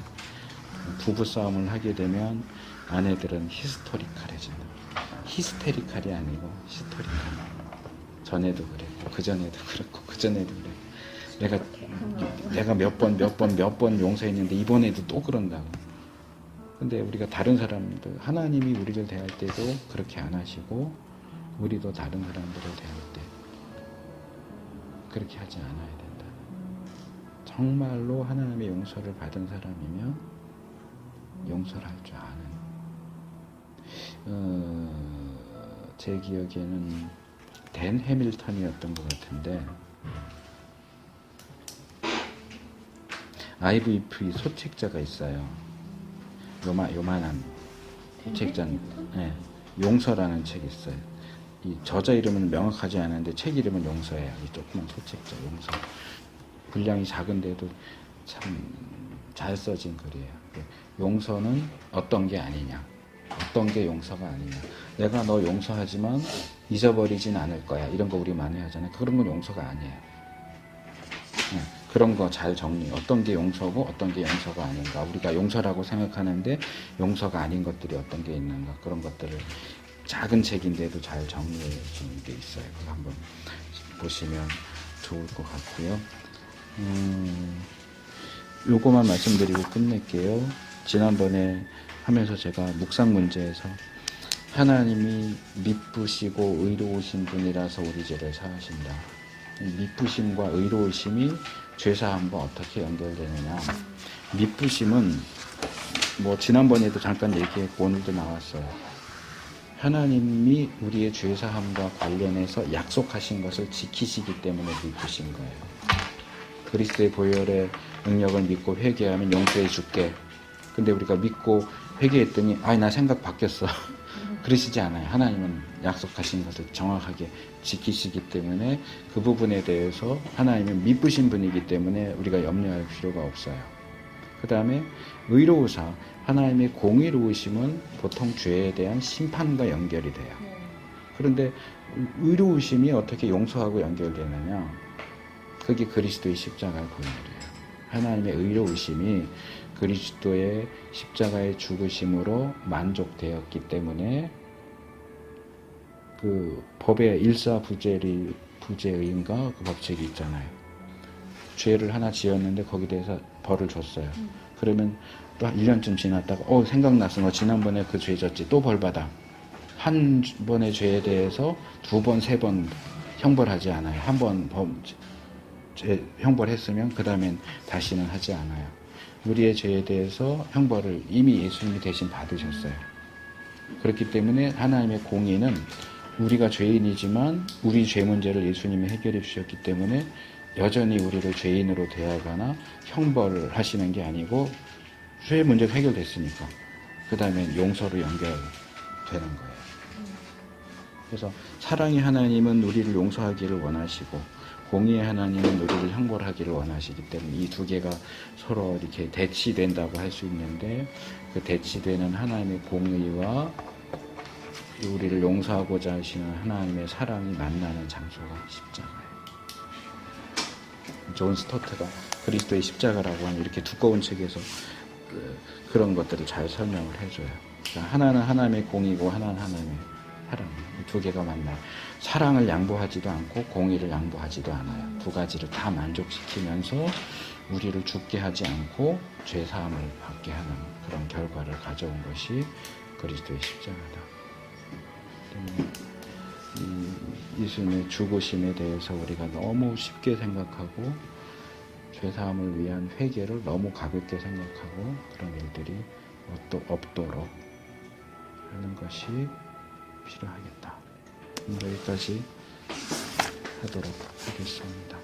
부부 싸움을 하게 되면 아내들은 히스토리컬해진다. 히스테리칼이 아니고 히스토리칼. 전에도 그랬고 그 전에도 그랬고 그 전에도 그래. 내가 몇 번 용서했는데 이번에도 또 그런다고. 근데 우리가 다른 사람들, 하나님이 우리를 대할 때도 그렇게 안 하시고 우리도 다른 사람들을 대할 때 그렇게 하지 않아야 된다. 정말로 하나님의 용서를 받은 사람이면 용서를 할 줄 아는, 제 기억에는 댄 해밀턴이었던 것 같은데, IVP 소책자가 있어요. 요만한 소책자. 네, 용서라는 책이 있어요. 이 저자 이름은 명확하지 않은데 책 이름은 용서예요. 이 조그만 소책자 용서. 분량이 작은데도 참 잘 써진 글이에요. 용서는 어떤 게 아니냐, 어떤 게 용서가 아니냐. 내가 너 용서하지만 잊어버리진 않을 거야. 이런 거 우리 많이 하잖아요. 그런 건 용서가 아니에요. 네, 그런 거 잘 정리. 어떤 게 용서고 어떤 게 용서가 아닌가. 우리가 용서라고 생각하는데 용서가 아닌 것들이 어떤 게 있는가. 그런 것들을 작은 책인데도 잘 정리해 주는 게 있어요. 그거 한번 보시면 좋을 것 같고요. 요거만 말씀드리고 끝낼게요. 지난번에 하면서 제가 묵상 문제에서 하나님이 미쁘시고 의로우신 분이라서 우리 죄를 사하신다. 미쁘심과 의로우심이 죄사함과 어떻게 연결되느냐. 미쁘심은 뭐 지난번에도 잠깐 얘기했고 오늘도 나왔어요. 하나님이 우리의 죄사함과 관련해서 약속하신 것을 지키시기 때문에 미쁘신 거예요. 그리스도의 보혈의 능력을 믿고 회개하면 용서해 줄게. 근데 우리가 믿고 회개했더니 나 생각 바뀌었어. 그러시지 않아요. 하나님은 약속하신 것을 정확하게 지키시기 때문에 그 부분에 대해서 하나님은 미쁘신 분이기 때문에 우리가 염려할 필요가 없어요. 그 다음에 의로우사, 하나님의 공의로우심은 보통 죄에 대한 심판과 연결이 돼요. 그런데 의로우심이 어떻게 용서하고 연결되느냐? 그게 그리스도의 십자가의 본질이에요. 하나님의 의로우심이 그리스도의 십자가의 죽으심으로 만족되었기 때문에 그 법의 일사부재의인가 그 법칙이 있잖아요. 죄를 하나 지었는데 거기에 대해서 벌을 줬어요. 그러면 또 1년쯤 지났다가 생각났어. 너 지난번에 그 죄 졌지. 또 벌 받아. 한 번의 죄에 대해서 2번, 3번 형벌하지 않아요. 한 번 형벌했으면 그 다음엔 다시는 하지 않아요. 우리의 죄에 대해서 형벌을 이미 예수님이 대신 받으셨어요. 그렇기 때문에 하나님의 공의는 우리가 죄인이지만 우리 죄 문제를 예수님이 해결해 주셨기 때문에 여전히 우리를 죄인으로 대하거나 형벌을 하시는 게 아니고 죄 문제가 해결됐으니까 그 다음에 용서로 연결되는 거예요. 그래서 사랑의 하나님은 우리를 용서하기를 원하시고 공의의 하나님은 우리를 형벌하기를 원하시기 때문에 이 두 개가 서로 이렇게 대치된다고 할 수 있는데 그 대치되는 하나님의 공의와 우리를 용서하고자 하시는 하나님의 사랑이 만나는 장소가 십자가예요. 존 스토트가 그리스도의 십자가라고 하는 이렇게 두꺼운 책에서 그런 것들을 잘 설명을 해줘요. 그러니까 하나는 하나님의 공의고 하나는 하나님의 사랑. 두 개가 만나요. 사랑을 양보하지도 않고 공의를 양보하지도 않아요. 두 가지를 다 만족시키면서 우리를 죽게 하지 않고 죄사함을 받게 하는 그런 결과를 가져온 것이 그리스도의 십자가다. 예수님의 죽으심에 대해서 우리가 너무 쉽게 생각하고 죄사함을 위한 회개를 너무 가볍게 생각하고 그런 일들이 없도록 하는 것이 필요하겠다. 여기까지 하도록 하겠습니다.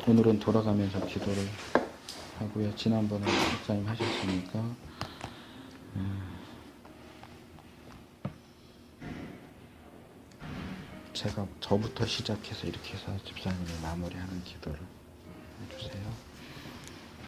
오늘은 돌아가면서 기도를 하고요. 지난번에 목사님 하셨으니까 제가 저부터 시작해서 이렇게 해서 집사님이 마무리하는 기도를 해주세요.